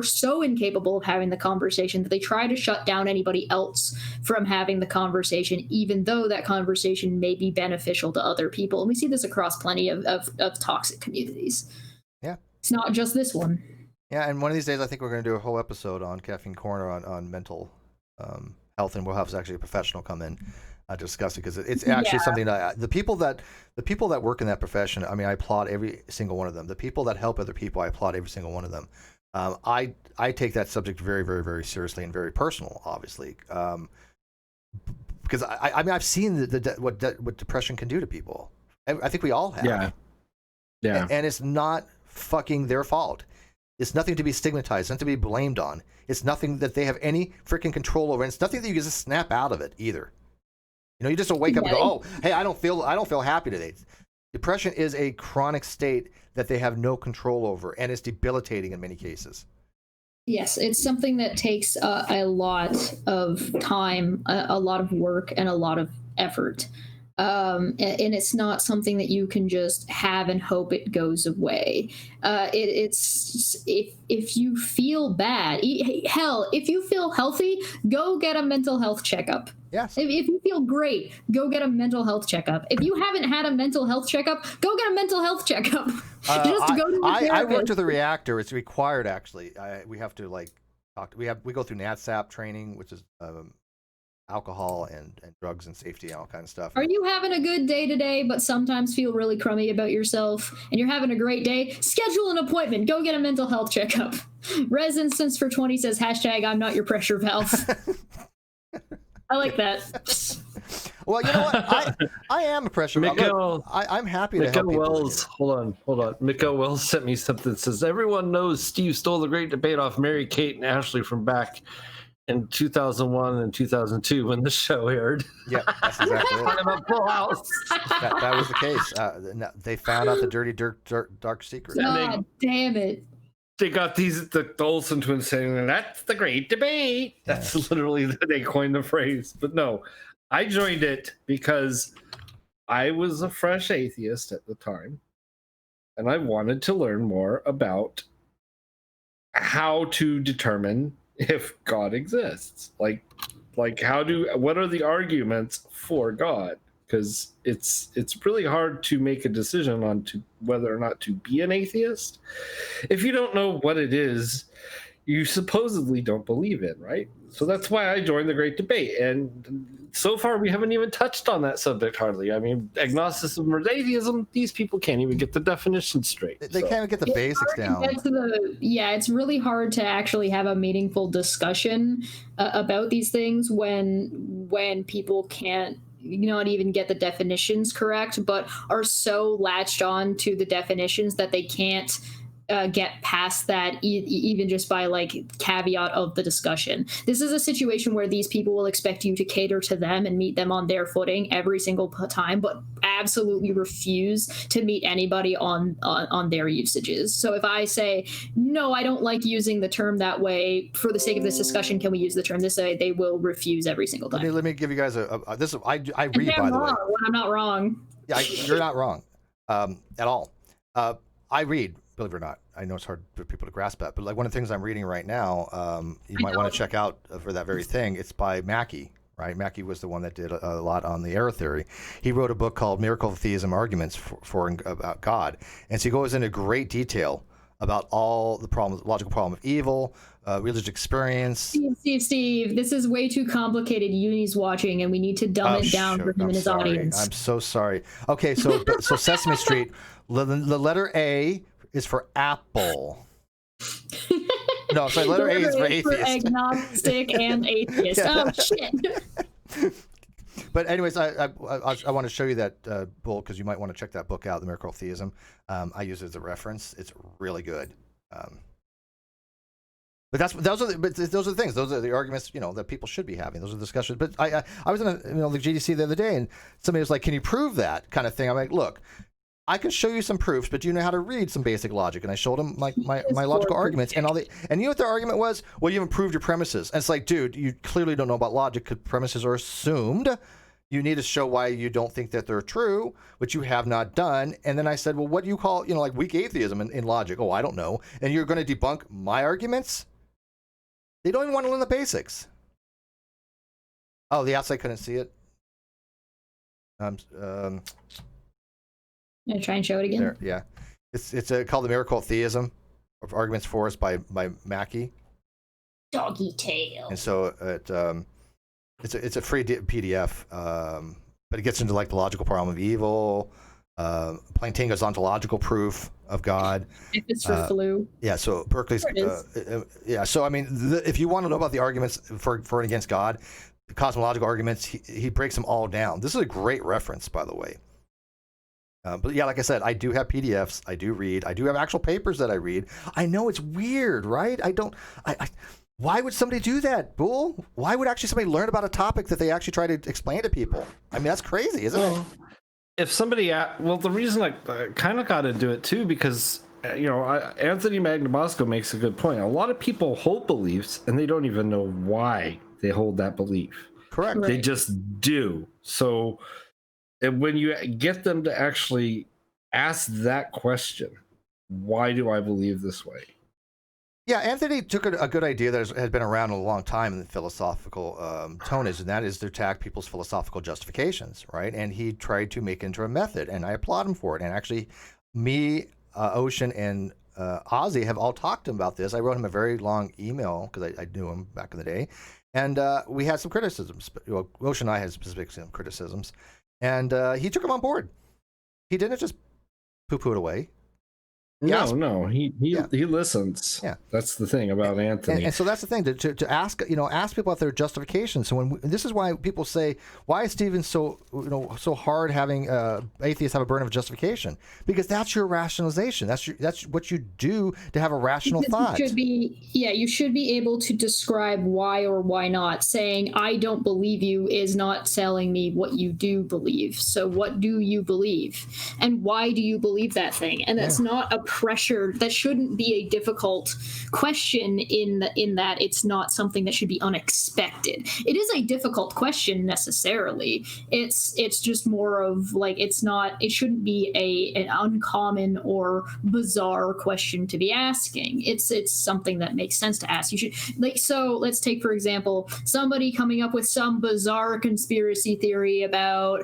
so incapable of having the conversation that they try to shut down anybody else from having the conversation, even though that conversation may be beneficial to other people. And we see this across plenty of toxic communities. Yeah. It's not just this one. Yeah, and one of these days I think we're going to do a whole episode on Caffeine Corner on mental health, and we'll have actually a professional come in to discuss it, because it's actually something that the people that work in that profession, I mean, I applaud every single one of them. The people that help other people, I applaud every single one of them. I take that subject very, very, very seriously and very personal, obviously, because I mean, I've seen what depression can do to people. I think we all have. Yeah. And it's not fucking their fault. It's nothing to be stigmatized, nothing to be blamed on. It's nothing that they have any freaking control over. And it's nothing that you can just snap out of it either. You know, you just don't wake up and go, oh, hey, I don't feel happy today. Depression is a chronic state that they have no control over, and it's debilitating in many cases. Yes, it's something that takes a lot of time, a lot of work, and a lot of effort. And it's not something that you can just have and hope it goes away. It's if you feel bad, hell, if you feel healthy, go get a mental health checkup. Yes. If you feel great, go get a mental health checkup. If you haven't had a mental health checkup, go get a mental health checkup. Just go to the therapist. I worked with a reactor. It's required, actually. We have to we go through NATSAP training, which is alcohol and drugs and safety and all kinds of stuff. Are you having a good day today, but sometimes feel really crummy about yourself, and you're having a great day? Schedule an appointment. Go get a mental health checkup. Res Instance for 20 says #I'm not your pressure valve. I like that. Well, you know what? I am a pressure valve. I'm happy to help people. Hold on. Miko Wells sent me something that says, everyone knows Steve stole the great debate off Mary Kate and Ashley from back in 2001 and 2002 when the show aired. Yeah, that's exactly it. Full House. That was the case. They found out the dirty, dark secret. God damn it. They got the Olsen twins saying, that's the great debate. That's literally, they coined the phrase. But no, I joined it because I was a fresh atheist at the time. and I wanted to learn more about how to determine if God exists. Like what are the arguments for God? Because it's really hard to make a decision on whether or not to be an atheist if you don't know what it is you supposedly don't believe in, right? So that's why I joined the Great Debate. And so far, we haven't even touched on that subject hardly. I mean, agnosticism or atheism, these people can't even get the definition straight. They can't even get the basics down. It's really hard to actually have a meaningful discussion about these things when people can't not even get the definitions correct, but are so latched on to the definitions that they can't get past that even just by like caveat of the discussion. This is a situation where these people will expect you to cater to them and meet them on their footing every single time, but absolutely refuse to meet anybody on their usages. So if I say, no, I don't like using the term that way, for the sake of this discussion, can we use the term this way? They will refuse every single time. Let me give you guys I read, by the way. I'm not wrong. Yeah, you're not wrong at all. I read, believe it or not. I know it's hard for people to grasp that, but like one of the things I'm reading right now, you might want to check out for that very thing. It's by Mackey, right? Mackey was the one that did a lot on the error theory. He wrote a book called Miracle Theism Arguments for about God. And so he goes into great detail about all the problems, logical problem of evil, religious experience. Steve, this is way too complicated. Uni's watching, and we need to dumb it down for him and his audience. I'm so sorry. Okay, so Sesame Street, the letter A is for apple. No, sorry, letter A is for atheist. For agnostic and atheist. Oh, shit. But anyways, I want to show you that Bull, because you might want to check that book out, The Miracle of Theism. I use it as a reference. It's really good. But those are the things. Those are the arguments, that people should be having. Those are discussions. But I was in the GDC the other day, and somebody was like, "Can you prove that?" kind of thing. I'm like, "Look, I can show you some proofs, but do you know how to read some basic logic?" And I showed them my logical arguments, and and you know what their argument was? Well, you haven't proved your premises. And it's like, dude, you clearly don't know about logic because premises are assumed. You need to show why you don't think that they're true, which you have not done. And then I said, well, what do you call, like weak atheism in logic? Oh, I don't know. And you're going to debunk my arguments? They don't even want to learn the basics. Oh, the outside couldn't see it. I'm gonna try and show it again. There, yeah, it's called The Miracle of Theism, of Arguments for Us by Mackey. Doggy tail. And so it's a free PDF, but it gets into like the logical problem of evil. Plantinga's ontological proof of God. If it's for flu. Yeah, so Berkeley's. Yeah, so I mean, if you want to know about the arguments for and against God, the cosmological arguments, he breaks them all down. This is a great reference, by the way. But yeah, like I said, I do have PDFs. I do read. I do have actual papers that I read. I know it's weird, right? Why would somebody do that, Bull? Why would actually somebody learn about a topic that they actually try to explain to people? I mean, that's crazy, isn't it? If somebody, the reason I kind of got to do it too, because Anthony Magnabosco makes a good point. A lot of people hold beliefs and they don't even know why they hold that belief. Correct. They just do. So, and when you get them to actually ask that question, why do I believe this way? Yeah, Anthony took a good idea that has been around a long time in the philosophical tonnage, and that is to attack people's philosophical justifications, right? And he tried to make it into a method, and I applaud him for it. And actually, me, Ocean, and Ozzy have all talked to him about this. I wrote him a very long email because I knew him back in the day, and we had some criticisms. Ocean and I had specific criticisms, and he took them on board. He didn't just poo-poo it away. No, he listens. Yeah, that's the thing about Anthony. And so that's the thing to ask people about their justifications. So this is why people say, why is Stephen so hard having atheists have a burden of justification? Because that's your rationalization. That's what you do to have a rational thought. You should be able to describe why or why not. Saying I don't believe you is not telling me what you do believe. So what do you believe, and why do you believe that thing? And that's not a pressured. That shouldn't be a difficult question in that it's not something that should be unexpected. It is a difficult question necessarily. It's just more of like, it shouldn't be an uncommon or bizarre question to be asking. It's something that makes sense to ask. You should, like, so let's take, for example, somebody coming up with some bizarre conspiracy theory about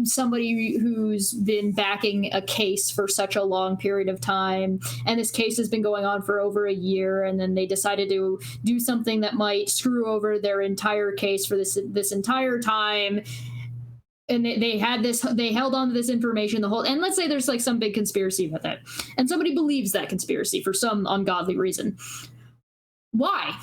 somebody who's been backing a case for such a long period of time, and this case has been going on for over a year, and then they decided to do something that might screw over their entire case for this entire time. And they held on to this information the whole, and let's say there's like some big conspiracy about that, and somebody believes that conspiracy for some ungodly reason. Why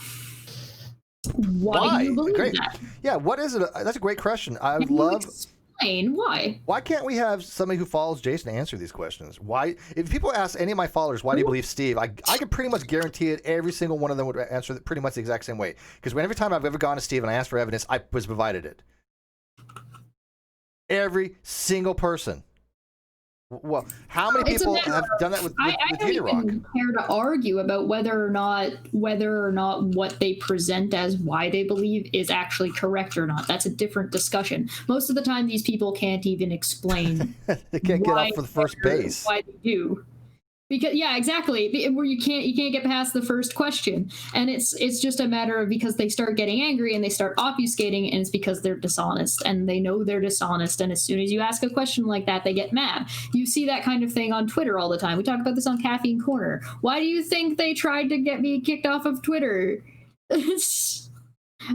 do you believe that? Yeah, what is it? That's a great question. I would love explain why. Why can't we have somebody who follows Jason to answer these questions? Why, if people ask any of my followers, why do you believe Steve? I could pretty much guarantee it. Every single one of them would answer it pretty much the exact same way. Because every time I've ever gone to Steve and I asked for evidence, I was provided it. Every single person. Well, how many people have done that with UNIRock? I don't even care to argue about whether or not what they present as why they believe is actually correct or not. That's a different discussion. Most of the time, these people can't even explain. They can't get up for the first base. Why they do. Because exactly, where you can't get past the first question, and it's just a matter of, because they start getting angry and they start obfuscating, and it's because they're dishonest and they know they're dishonest, and as soon as you ask a question like that, they get mad. You see that kind of thing on Twitter all the time. We talk about this on Caffeine Corner. Why do you think they tried to get me kicked off of Twitter?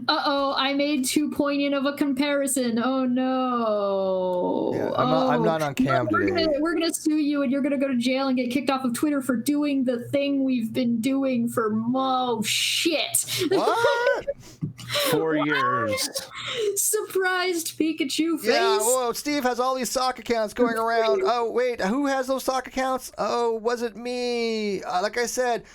Uh-oh, I made too poignant of a comparison. Oh no. Yeah, I'm not on cam today. We're gonna sue you, and you're gonna go to jail and get kicked off of Twitter for doing the thing we've been doing for shit. What? 4 years. Surprised Pikachu face. Yeah, whoa, Steve has all these sock accounts going around. Oh, wait, who has those sock accounts? Oh, was it me? Like I said,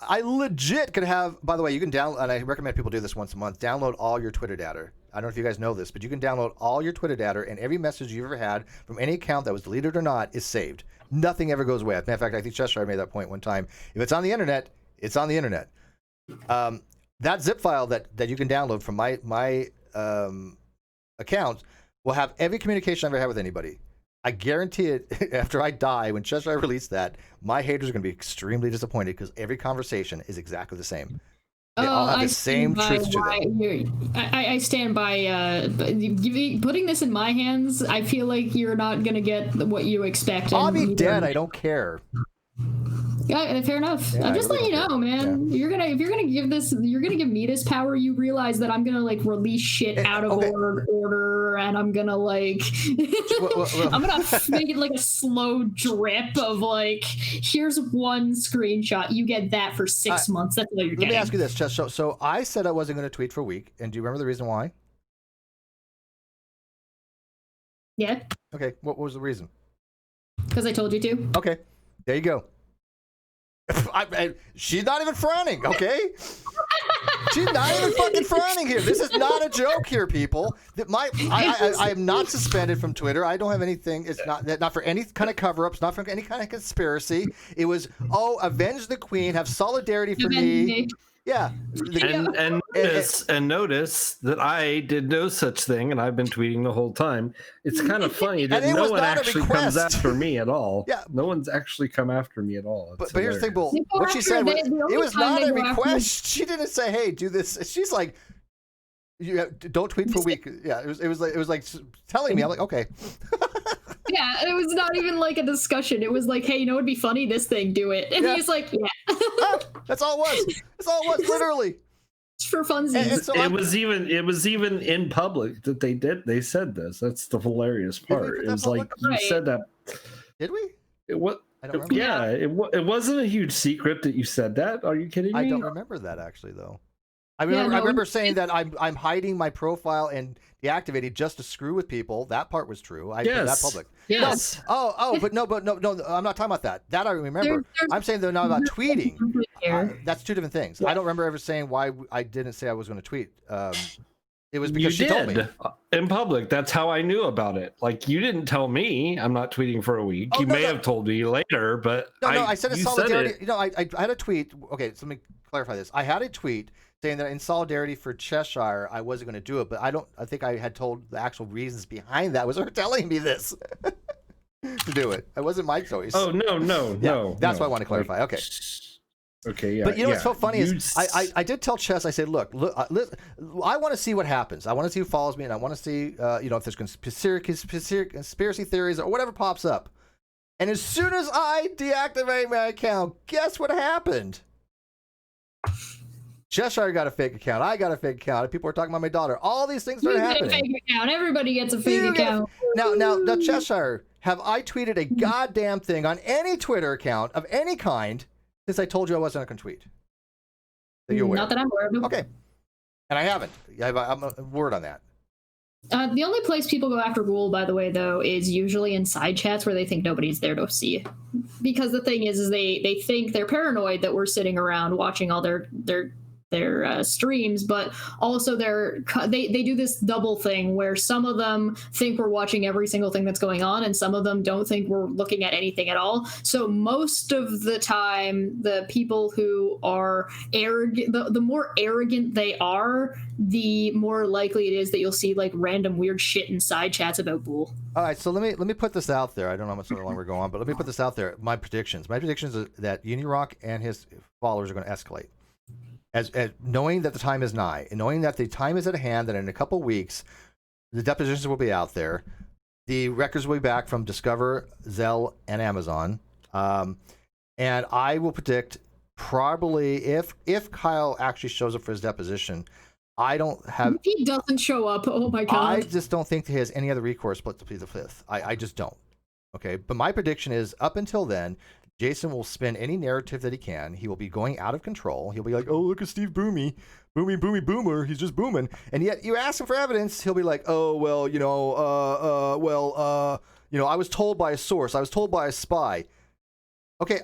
I legit could have, by the way, you can download, and I recommend people do this once a month, download all your Twitter data. I don't know if you guys know this, but you can download all your Twitter data, and every message you've ever had from any account that was deleted or not is saved. Nothing ever goes away. As a matter of fact, I think Cheshire made that point one time. If it's on the internet, it's on the internet. That zip file that you can download from my account will have every communication I've ever had with anybody. I guarantee it, after I die, when Cheshire released that, my haters are going to be extremely disappointed, because every conversation is exactly the same. They all have the same truth to them. I stand by putting this in my hands. I feel like you're not going to get what you expect. I'll be dead. I don't care. Yeah, fair enough. Yeah, I'm just letting you know, man. Yeah. If you're gonna give me this power, you realize that I'm gonna like release shit out of order, and I'm gonna like I'm gonna make it like a slow drip of like, here's one screenshot, you get that for 6 months. That's all you're getting. Let me ask you this, Chess. So I said I wasn't going to tweet for a week, and do you remember the reason why? Yeah. Okay. What was the reason? Because I told you to. Okay. There you go. She's not even frowning, okay? She's not even fucking frowning here. This is not a joke here, people. I am not suspended from Twitter. I don't have anything. It's not for any kind of cover-ups, not for any kind of conspiracy. It was, avenge the queen, have solidarity for me. Yeah. And notice that I did no such thing, and I've been tweeting the whole time. It's kind of funny that no one actually comes after me at all. Yeah. No one's actually come after me at all. But here's the thing, Bull. What she said was, it was not a request. She didn't say, hey, do this. She's like, don't tweet for a week. Yeah, it was like telling me. I'm like, okay. Yeah, it was not even like a discussion. It was like, hey, it'd be funny, this thing, do it. And he's like, yeah. That's all it was. That's all it was, literally. It's for funsies. And so it was even in public that they said this. That's the hilarious part. It was like, you said that. Did we? I don't remember. Yeah, it wasn't a huge secret that you said that. Are you kidding me? I don't remember that, actually, though. I remember saying that I'm hiding my profile and deactivating just to screw with people. That part was true. I put that public. Yes. No, but no, I'm not talking about that. That I remember. I'm saying they're not about tweeting. That's two different things. I don't remember ever saying why I didn't say I was going to tweet. It was because she told me in public. That's how I knew about it. Like, you didn't tell me. I'm not tweeting for a week. You may have told me later, but no, I said in solidarity. You know, I had a tweet. Okay, so let me clarify this. I had a tweet saying that in solidarity for Cheshire, I wasn't going to do it, but I think I had told the actual reasons behind that was her telling me this to do it. It wasn't my choice. Oh no. That's why I want to clarify. Okay. Okay, yeah. But you know what's so funny is I did tell Chess, I said, look, I want to see what happens. I want to see who follows me, and I want to see, if there's conspiracy theories or whatever pops up. And as soon as I deactivate my account, guess what happened? Cheshire got a fake account. I got a fake account. People were talking about my daughter. All these things started happening. You get a fake account. Everybody gets a fake account. Now, Cheshire, have I tweeted a goddamn thing on any Twitter account of any kind since I told you I wasn't going to tweet? That you're aware. Not that I'm aware of. Okay. And I haven't. I'm a word on that. The only place people go after Rule, by the way, though, is usually in side chats where they think nobody's there to see. Because the thing is they think they're paranoid that we're sitting around watching all their streams, but also they do this double thing where some of them think we're watching every single thing that's going on, and some of them don't think we're looking at anything at all. So most of the time, the people who are arrogant, the more arrogant they are, the more likely it is that you'll see like random weird shit in side chats about Bool. All right, so let me put this out there. I don't know how much longer we're going on, but let me put this out there. My predictions are that UNIRock and his followers are going to escalate. As knowing that the time is nigh, and knowing that the time is at hand, that in a couple weeks, the depositions will be out there, the records will be back from Discover, Zelle, and Amazon, and I will predict probably if Kyle actually shows up for his deposition, I don't have. If he doesn't show up, oh my god! I just don't think he has any other recourse but to plead the fifth. I just don't. Okay, but my prediction is up until then, Jason will spin any narrative that he can. He will be going out of control. He'll be like, oh, look at Steve Boomy. Boomer. He's just booming. And yet you ask him for evidence. He'll be like, oh, well, I was told by a source. I was told by a spy. Okay.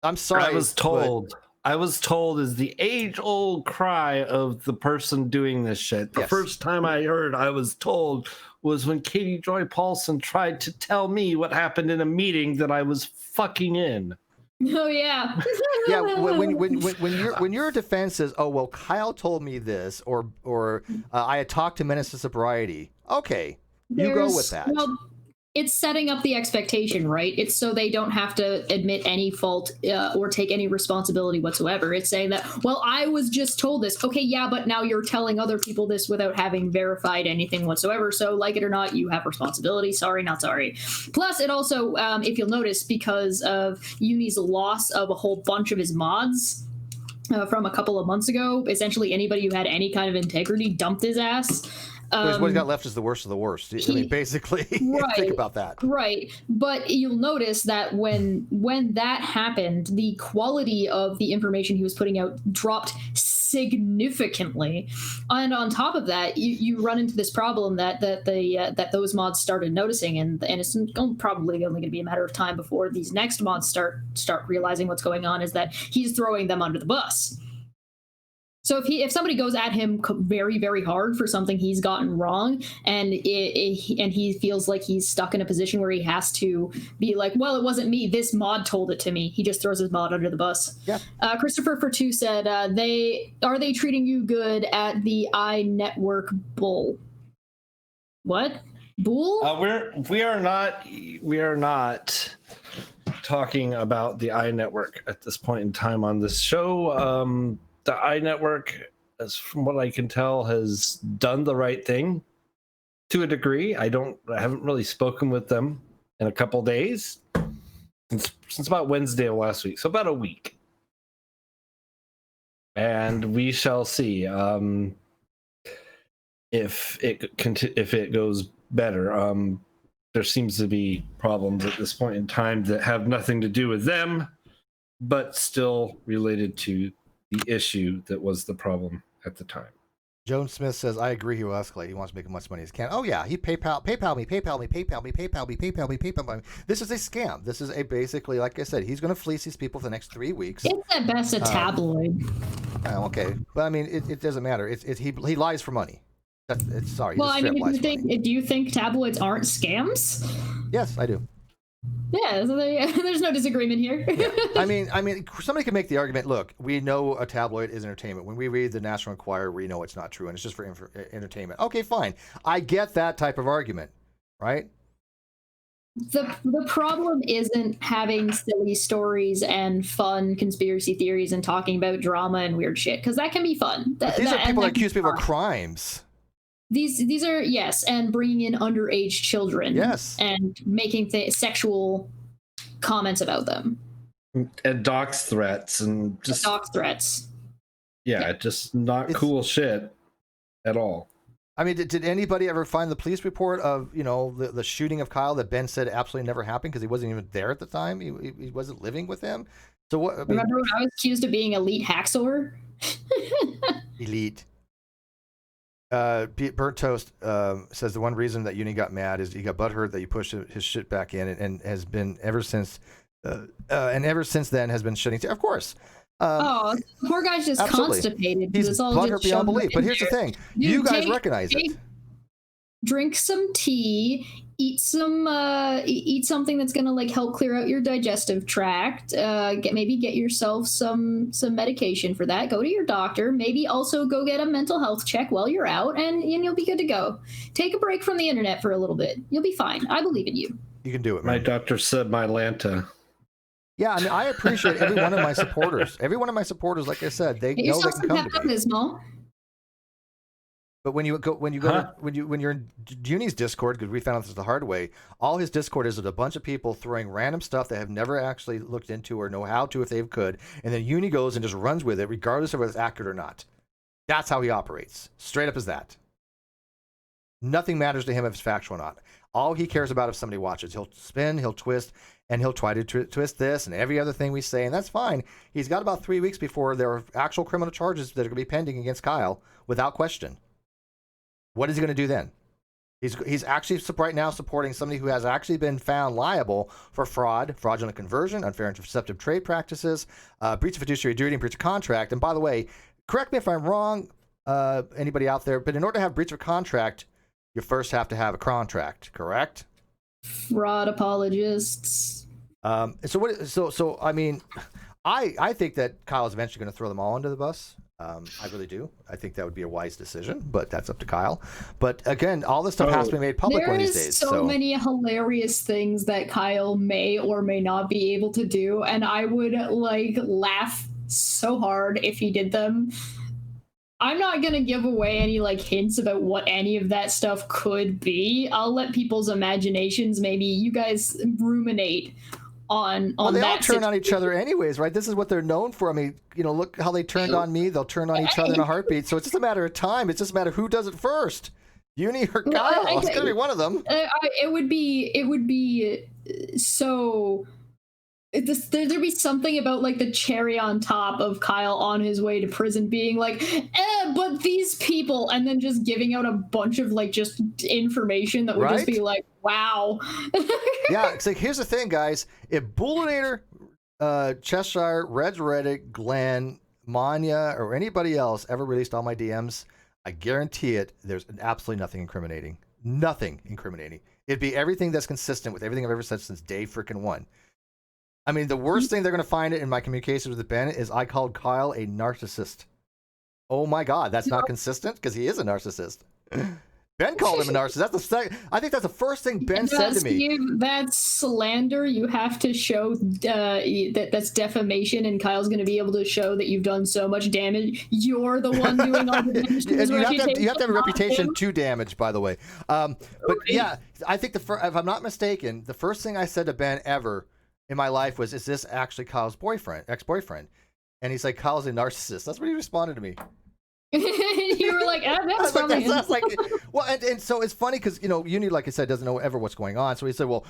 I'm sorry. I was told is the age-old cry of the person doing this shit. The first time I heard I was told was when Katie Joy Paulson tried to tell me what happened in a meeting that I was fucking in. Oh yeah. Yeah. When your defense is, oh well, Kyle told me this, or I had talked to Menace to Sobriety. Okay, you go with that. Well, it's setting up the expectation, right? It's so they don't have to admit any fault or take any responsibility whatsoever. It's saying that, well, I was just told this. Okay, yeah, but now you're telling other people this without having verified anything whatsoever. So, like it or not, you have responsibility. Sorry, not sorry. Plus, it also, if you'll notice, because of Uni's loss of a whole bunch of his mods from a couple of months ago, essentially anybody who had any kind of integrity dumped his ass. What he got left is the worst of the worst. I mean, basically, right, think about that. Right. But you'll notice that when that happened, the quality of the information he was putting out dropped significantly. And on top of that, you run into this problem that those mods started noticing, and it's probably only going to be a matter of time before these next mods start realizing what's going on, is that he's throwing them under the bus. So if somebody goes at him very, very hard for something he's gotten wrong, and he feels like he's stuck in a position where he has to be like, well, it wasn't me, this mod told it to me, he just throws his mod under the bus. Yeah. Christopher for two said, are they treating you good at the iNetwork bull? What? Bull? We are not talking about the iNetwork at this point in time on this show. The iNetwork, as from what I can tell, has done the right thing to a degree. I haven't really spoken with them in a couple days since about Wednesday of last week, so about a week, and we shall see if it goes better. There seems to be problems at this point in time that have nothing to do with them, but still related to the issue that was the problem at the time. Joan Smith says, I agree he will escalate. He wants to make as much money as he can. Oh, yeah. He PayPal me. This is a scam. This is basically, like I said, he's going to fleece these people for the next 3 weeks. It's at best a tabloid. Okay. But, I mean, it doesn't matter. He lies for money. Sorry. Well, I mean, do you think tabloids aren't scams? Yes, I do. Yeah, so there's no disagreement here. Yeah. I mean, somebody can make the argument. Look, we know a tabloid is entertainment. When we read the National Enquirer, we know it's not true, and it's just for entertainment. Okay, fine. I get that type of argument, right? The problem isn't having silly stories and fun conspiracy theories and talking about drama and weird shit, because that can be fun. These are people that accuse people of crimes. These are, yes, and bringing in underage children, yes, and making sexual comments about them, and dox threats, and just dox threats. Yeah, just not cool shit at all. I mean, did anybody ever find the police report of the shooting of Kyle that Ben said absolutely never happened because he wasn't even there at the time? He wasn't living with him. So what? Remember when I was accused of being elite hacksaw? Elite. Burnt Toast says the one reason that Uni got mad is he got butthurt that you pushed his shit back in, and has been ever since then has been shitting. Of course. Poor guy's just constipated. He's butthurt beyond belief. But here's the thing: you guys recognize it. Drink some tea. Eat something that's gonna help clear out your digestive tract. Maybe get yourself some medication for that. Go to your doctor. Maybe also go get a mental health check while you're out, and you'll be good to go. Take a break from the internet for a little bit. You'll be fine. I believe in you. You can do it, man. My doctor said Mylanta. Yeah, I mean, I appreciate every one of my supporters. Every one of my supporters, like I said, they know they can come to me. But when you're in Uni's Discord, because we found out this the hard way, all his Discord is a bunch of people throwing random stuff they have never actually looked into or know how to if they could, and then Uni goes and just runs with it, regardless of whether it's accurate or not. That's how he operates. Straight up as that. Nothing matters to him if it's factual or not. All he cares about if somebody watches. He'll spin, he'll twist, and he'll try to twist this and every other thing we say, and that's fine. He's got about 3 weeks before there are actual criminal charges that are going to be pending against Kyle, without question. What is he going to do then? He's actually right now supporting somebody who has actually been found liable for fraud, fraudulent conversion, unfair and deceptive trade practices, breach of fiduciary duty, and breach of contract. And by the way, correct me if I'm wrong, anybody out there, but in order to have breach of contract, you first have to have a contract, correct? Fraud apologists. So I mean, I think that Kyle is eventually going to throw them all under the bus. I really do. I think that would be a wise decision, but that's up to Kyle. But again, all this stuff has to be made public one of these days. There is so many hilarious things that Kyle may or may not be able to do, and I would laugh so hard if he did them. I'm not going to give away any hints about what any of that stuff could be. I'll let people's imaginations, maybe you guys ruminate on they that all turn on each other anyways, right? This is what they're known for. I mean, look how they turned on me. They'll turn on each other in a heartbeat. So it's just a matter of time. It's just a matter of who does it first. Uni or Kyle. It's going to be one of them. It would be so... There'd be something about the cherry on top of Kyle on his way to prison being but these people, and then just giving out a bunch of just information that would just be wow. Yeah, it's here's the thing, guys. If Bullinator, Cheshire, Reds Reddit, Glenn, Manya, or anybody else ever released all my DMs, I guarantee it, there's absolutely nothing incriminating. Nothing incriminating. It'd be everything that's consistent with everything I've ever said since day freaking one. I mean, the worst thing they're going to find in my communications with Ben is I called Kyle a narcissist. Oh my God, that's not consistent because he is a narcissist. Ben called him a narcissist. I think that's the first thing Ben said to me. That's slander. You have to show that's defamation, and Kyle's going to be able to show that you've done so much damage. You're the one doing all the damage. You have to have a reputation to damage, by the way. But yeah, I think if I'm not mistaken, the first thing I said to Ben ever in my life was, is this actually Kyle's ex-boyfriend? And he's like, Kyle's a narcissist. That's what he responded to me. You were like, that's funny. Well, and so it's funny because, Uni, like I said, doesn't know ever what's going on. So he said, well,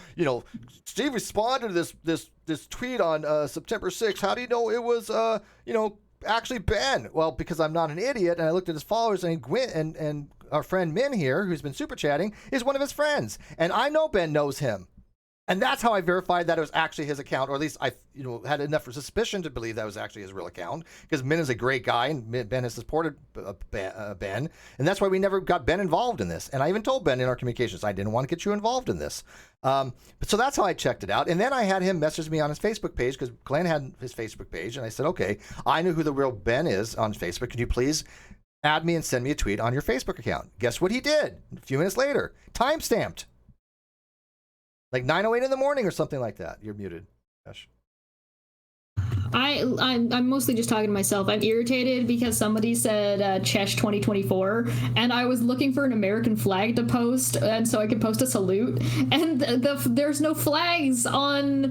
Steve responded to this tweet on September 6th. How do you know it was, actually Ben? Well, because I'm not an idiot, and I looked at his followers, and Gwyn and our friend Min here, who's been super chatting, is one of his friends, and I know Ben knows him. And that's how I verified that it was actually his account, or at least I, had enough suspicion to believe that was actually his real account. Because Min is a great guy, and Ben has supported Ben, and that's why we never got Ben involved in this. And I even told Ben in our communications, I didn't want to get you involved in this. So that's how I checked it out. And then I had him message me on his Facebook page, because Glenn had his Facebook page, and I said, okay, I know who the real Ben is on Facebook. Can you please add me and send me a tweet on your Facebook account? Guess what he did? A few minutes later, timestamped. Like 9:08 in the morning or something like that. You're muted, Josh. I'm mostly just talking to myself. I'm irritated because somebody said Chesh 2024, and I was looking for an American flag to post, and so I could post a salute, and there's no flags on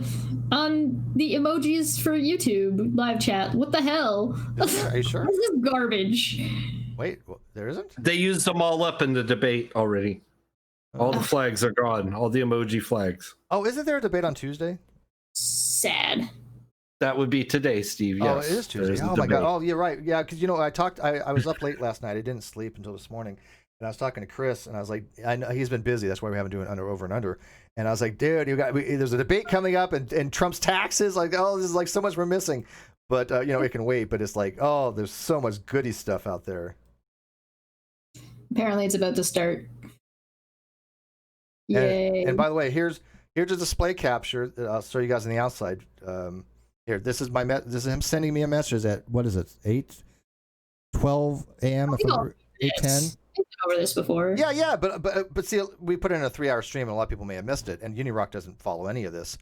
the emojis for YouTube live chat. What the hell? Are you sure? This is garbage. Wait, there isn't? They used them all up in the debate already. All the flags are gone. All the emoji flags. Oh, isn't there a debate on Tuesday? Sad. That would be today, Steve. Yes. Oh, it is Tuesday. Oh my God. Oh, you're right. Yeah, because I was up late last night. I didn't sleep until this morning, and I was talking to Chris, and I was like, I know he's been busy. That's why we haven't doing over and under. And I was like, dude, there's a debate coming up, and Trump's taxes. Like, oh, this is like so much we're missing. But it can wait. But it's like, oh, there's so much goody stuff out there. Apparently, it's about to start. Yay. And by the way, here's a display capture that I'll show you guys on the outside. Here, this is him sending me a message at, what is it, 8:12 a.m. 8:10. I've been over this before. Yeah, but see, we put it in a 3-hour stream, and a lot of people may have missed it. And UNIRock doesn't follow any of this.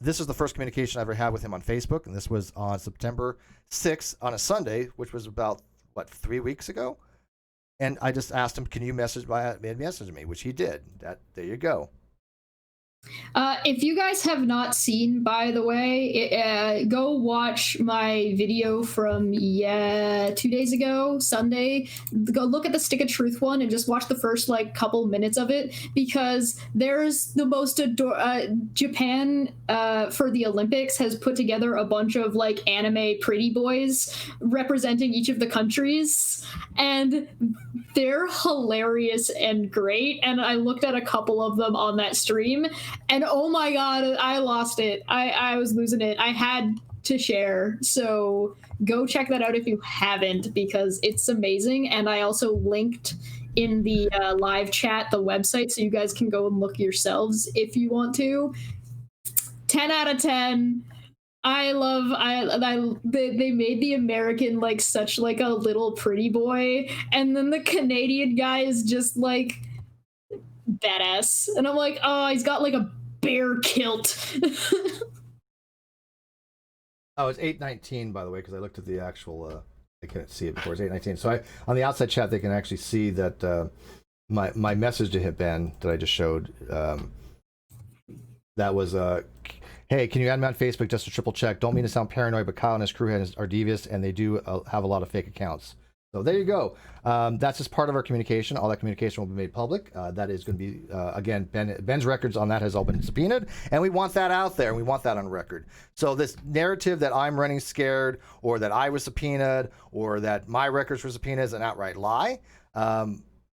This is the first communication I ever had with him on Facebook, and this was on September 6th on a Sunday, which was about 3 weeks ago. And I just asked him, can you message me, which he did. There you go. If you guys have not seen, by the way, go watch my video from 2 days ago, Sunday. Go look at the Stick of Truth one and just watch the first couple minutes of it, because there's the most Japan for the Olympics has put together a bunch of anime pretty boys representing each of the countries, and they're hilarious and great. And I looked at a couple of them on that stream, and oh my God, I lost it. I was losing it. I had to share. So go check that out if you haven't, because it's amazing. And I also linked in the live chat the website, so you guys can go and look yourselves if you want to. 10 out of 10. They made the American such a little pretty boy, and then the Canadian guy is just badass, and I'm like, oh, he's got a bear kilt. Oh, it's 8:19, by the way, because I looked at the actual. I couldn't see it before. It's 8:19. So on the outside chat, they can actually see that my message to him, Ben, that I just showed. That was hey, can you add me on Facebook just to triple check? Don't mean to sound paranoid, but Kyle and his crew are devious, and they do have a lot of fake accounts. So there you go. That's just part of our communication. All that communication will be made public. That is going to be, again, Ben's records on that has all been subpoenaed, and we want that out there, and we want that on record. So this narrative that I'm running scared, or that I was subpoenaed, or that my records were subpoenaed is an outright lie.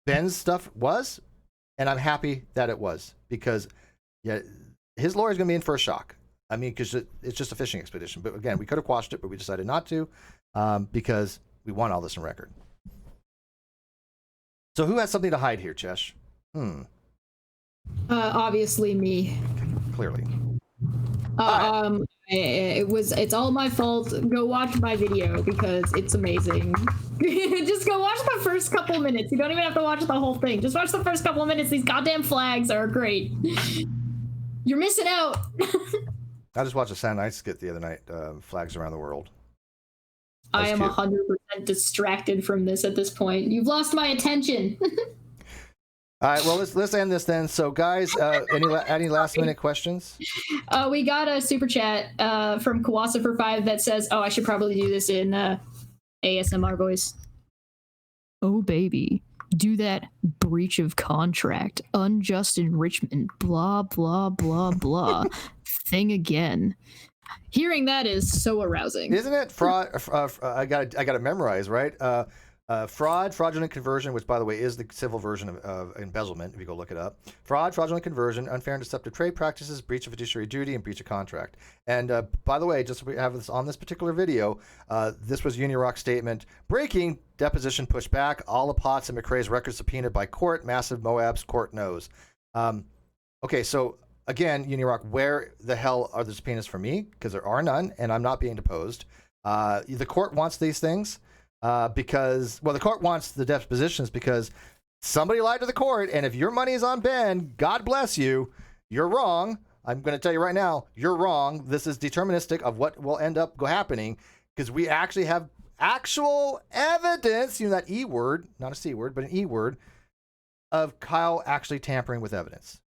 Ben's stuff was, and I'm happy that it was, because his lawyer's going to be in for a shock. I mean, because it's just a fishing expedition. But again, we could have quashed it, but we decided not to, because we want all this in record. So who has something to hide here, Chesh? Obviously me. Clearly. It's all my fault. Go watch my video because it's amazing. Just go watch the first couple minutes. You don't even have to watch the whole thing. Just watch the first couple of minutes. These goddamn flags are great. You're missing out. I just watched a Saturday Night skit the other night, Flags Around the World. I am 100% distracted from this at this point. You've lost my attention. All right, well, let's end this then. So, guys, any last minute questions? We got a super chat from Kawasa for 5 that says, "Oh, I should probably do this in ASMR voice." Oh, baby, do that breach of contract, unjust enrichment, blah blah blah blah thing again. Hearing that is so arousing, isn't it? Fraud. I got to memorize, right? Fraudulent conversion, which by the way is the civil version of embezzlement. If you go look it up, fraudulent conversion, unfair and deceptive trade practices, breach of fiduciary duty, and breach of contract. And by the way, just so we have this on this particular video, this was UNIRock's statement: breaking deposition pushed back. All the Potts and McRae's records subpoenaed by court. Massive Moab's court knows. Okay, so again, UNIRock, where the hell are the subpoenas for me? Because there are none, and I'm not being deposed. The court wants these things. Because the court wants the depositions because somebody lied to the court, and if your money is on Ben, God bless you, you're wrong. I'm going to tell you right now, you're wrong. This is deterministic of what will end up happening because we actually have actual evidence, that E word, not a C word, but an E word, of Kyle actually tampering with evidence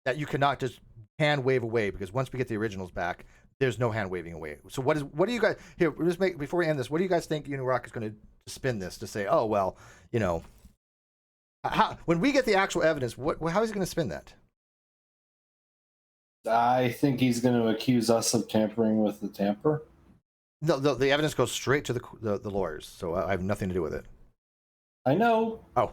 that you cannot just hand wave away because once we get the originals back, there's no hand waving away. So what do you guys here? Before we end this, what do you guys think UNIRock is going to spin this to say? Oh well, when we get the actual evidence, how is he going to spin that? I think he's going to accuse us of tampering with the tamper. No, the evidence goes straight to the lawyers, so I have nothing to do with it. I know. Oh,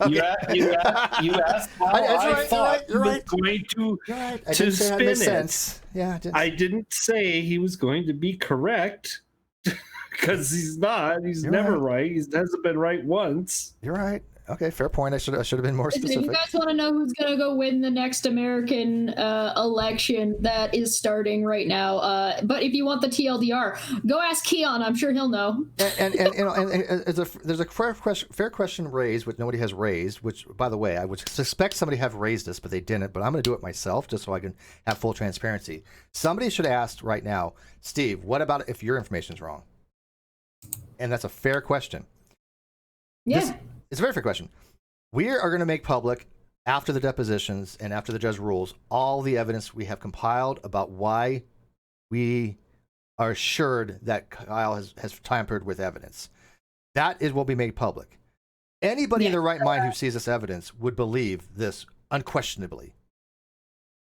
you asked how I thought he was going to spin it. Sense. Yeah, I didn't say he was going to be correct because he's not. He's never right. He hasn't been right once. You're right. Okay, fair point. I should have been more specific. If you guys want to know who's going to go win the next American election that is starting right now, but if you want the TLDR, go ask Keon. I'm sure he'll know. And there's a fair question raised, which nobody has raised. Which, by the way, I would suspect somebody have raised this, but they didn't. But I'm going to do it myself, just so I can have full transparency. Somebody should ask right now, Steve, what about if your information is wrong? And that's a fair question. Yeah. It's a very fair question. We are going to make public, after the depositions and after the judge rules, all the evidence we have compiled about why we are assured that Kyle has tampered with evidence. That will be made public. Anybody in their right mind who sees this evidence would believe this unquestionably.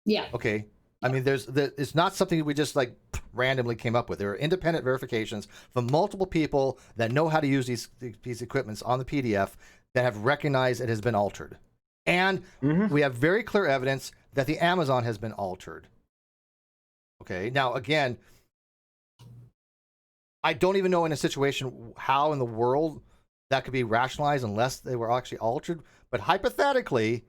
Yeah. Okay. I mean, it's not something we just randomly came up with. There are independent verifications from multiple people that know how to use these equipments on the PDF that have recognized it has been altered. And we have very clear evidence that the Amazon has been altered. Okay. Now, again, I don't even know in a situation how in the world that could be rationalized unless they were actually altered. But hypothetically,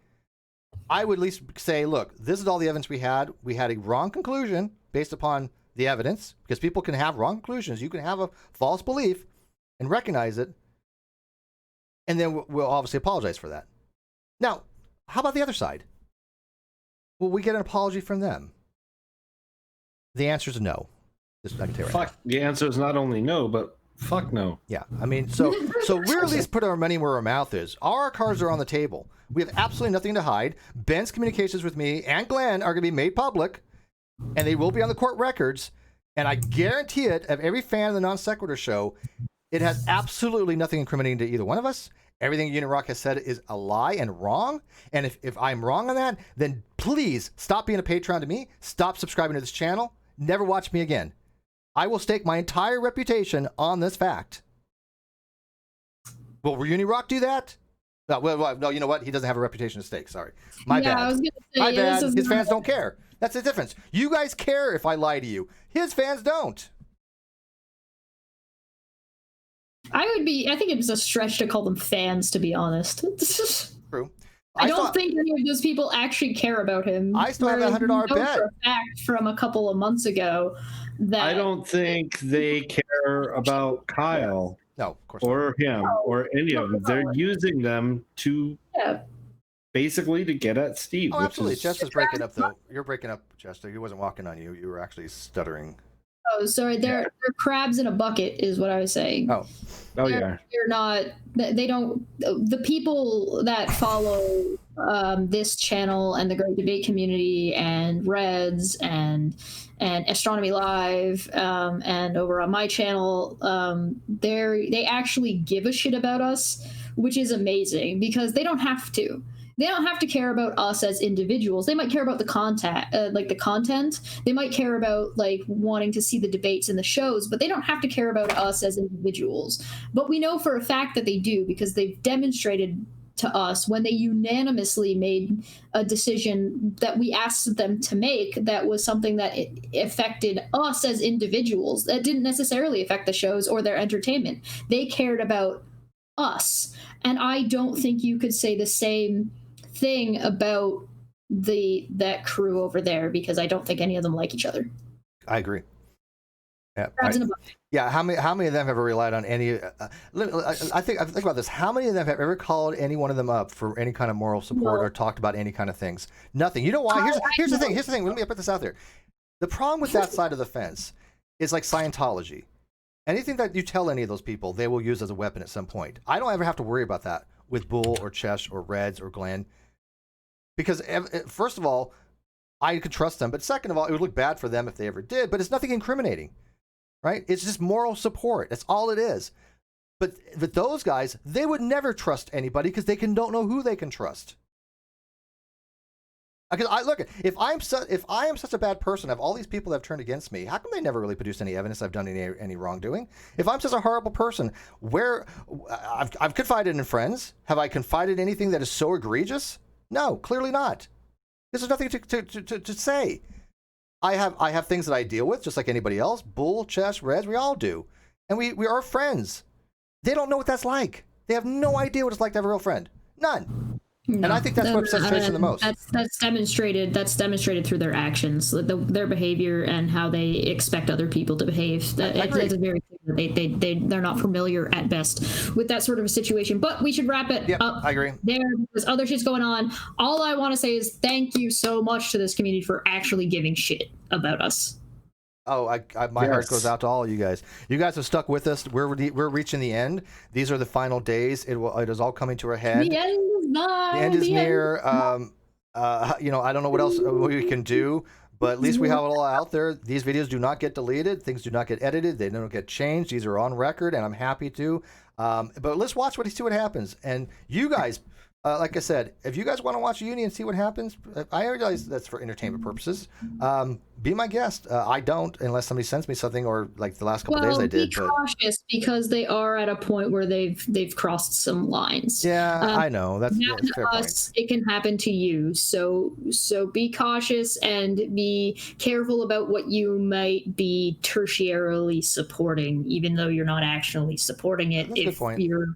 I would at least say, look, this is all the evidence we had. We had a wrong conclusion based upon the evidence, because people can have wrong conclusions. You can have a false belief and recognize it, and then we'll obviously apologize for that. Now, how about the other side? Will we get an apology from them? The answer is no. This I can tell you right now. The answer is not only no, but fuck no. Yeah, I mean, so we're at least put our money where our mouth is. All our cards are on the table. We have absolutely nothing to hide. Ben's communications with me and Glenn are going to be made public, and they will be on the court records. And I guarantee it, of every fan of the NonSequitur show, it has absolutely nothing incriminating to either one of us. Everything UNIRock has said is a lie and wrong. And if I'm wrong on that, then please stop being a patron to me. Stop subscribing to this channel. Never watch me again. I will stake my entire reputation on this fact. Will UNIRock do that? No, you know what? He doesn't have a reputation to stake. Sorry. My bad. I was gonna say, My bad. His fans don't care. That's the difference. You guys care if I lie to you. His fans don't. I think it's a stretch to call them fans, to be honest. True. I don't think any of those people actually care about him. I still have a $100 bet. For a fact from a couple of months ago that I don't think they care about Kyle. No, of course or not. Him or any of them. They're using them to basically to get at Steve. Oh, absolutely. Chester's breaking up, though. You're breaking up, Chester. He wasn't walking on you. You were actually stuttering. Oh, sorry. They're crabs in a bucket, is what I was saying. Oh, yeah. You're not. They don't. The people that follow this channel and the Great Debate Community and Reds and Astronomy Live and over on my channel, they actually give a shit about us, which is amazing because they don't have to. they don't have to care about us as individuals. They might care about the content, the content. They might care about like wanting to see the debates and the shows, but they don't have to care about us as individuals. But we know for a fact that they do, because they've demonstrated to us when they unanimously made a decision that we asked them to make that was something that affected us as individuals, that didn't necessarily affect the shows or their entertainment. They cared about us. And I don't think you could say the same thing about that crew over there, because I don't think any of them like each other. I agree. Yeah, how many of them have ever relied on any? I think about this. How many of them have ever called any one of them up for any kind of moral support or talked about any kind of things? Nothing. You know why? Here's the thing. Here's the thing. Let me put this out there. The problem with that side of the fence is like Scientology. Anything that you tell any of those people, they will use as a weapon at some point. I don't ever have to worry about that with Bull or Chesh or Reds or Glenn, because first of all, I could trust them, but second of all, it would look bad for them if they ever did. But it's nothing incriminating. Right? It's just moral support. That's all it is. But those guys, they would never trust anybody because they don't know who they can trust. Because if I am such a bad person, I have all these people that have turned against me. How come they never really produced any evidence I've done any wrongdoing? If I'm such a horrible person, where I've confided in friends, have I confided in anything that is so egregious? No, clearly not. There's nothing to say. I have things that I deal with just like anybody else. Bull, Chesh, Reds, we all do. And we are friends. They don't know what that's like. They have no idea what it's like to have a real friend. None. No, and I think that's what upsets Tracer the most. That's demonstrated. That's demonstrated through their actions, their behavior, and how they expect other people to behave. It's very clear that they're not familiar at best with that sort of a situation. But we should wrap it up. I agree. There, because other shit's going on. All I want to say is thank you so much to this community for actually giving shit about us. Oh, my heart goes out to all of you guys. You guys have stuck with us. We're reaching the end. These are the final days. It is all coming to a head. The end is nigh. The end is near. I don't know what else we can do, but at least we have it all out there. These videos do not get deleted. Things do not get edited. They don't get changed. These are on record, and I'm happy to. But let's watch see what happens. And you guys, like I said, if you guys want to watch Uni and see what happens, I realize that's for entertainment purposes. Be my guest. I don't, unless somebody sends me something, or like the last couple days I did. Be cautious, because they are at a point where they've crossed some lines. Yeah, I know. That's a fair point. It can happen to you. So be cautious and be careful about what you might be tertiarily supporting, even though you're not actually supporting it. That's a good point. You're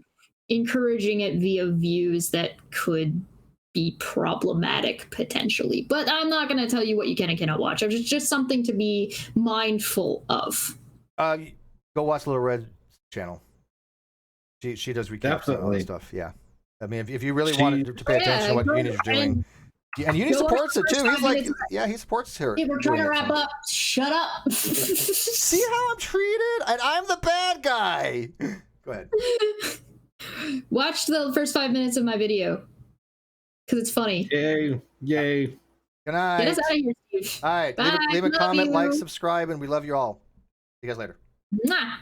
encouraging it via views that could be problematic potentially. But I'm not going to tell you what you can and cannot watch. It's just something to be mindful of. Go watch Little Red channel. She does recaps and all that stuff. Yeah. I mean, if you really wanted to pay attention to what Uni's doing. And Uni supports it too. He's like, he supports her. Hey, we're trying to wrap up. Shut up. See how I'm treated? And I'm the bad guy. Go ahead. Watch the first 5 minutes of my video, because it's funny. Yay. Good night. Get us out of here, Steve. All right. Leave a comment, like, subscribe, and we love you all. See you guys later. Nah.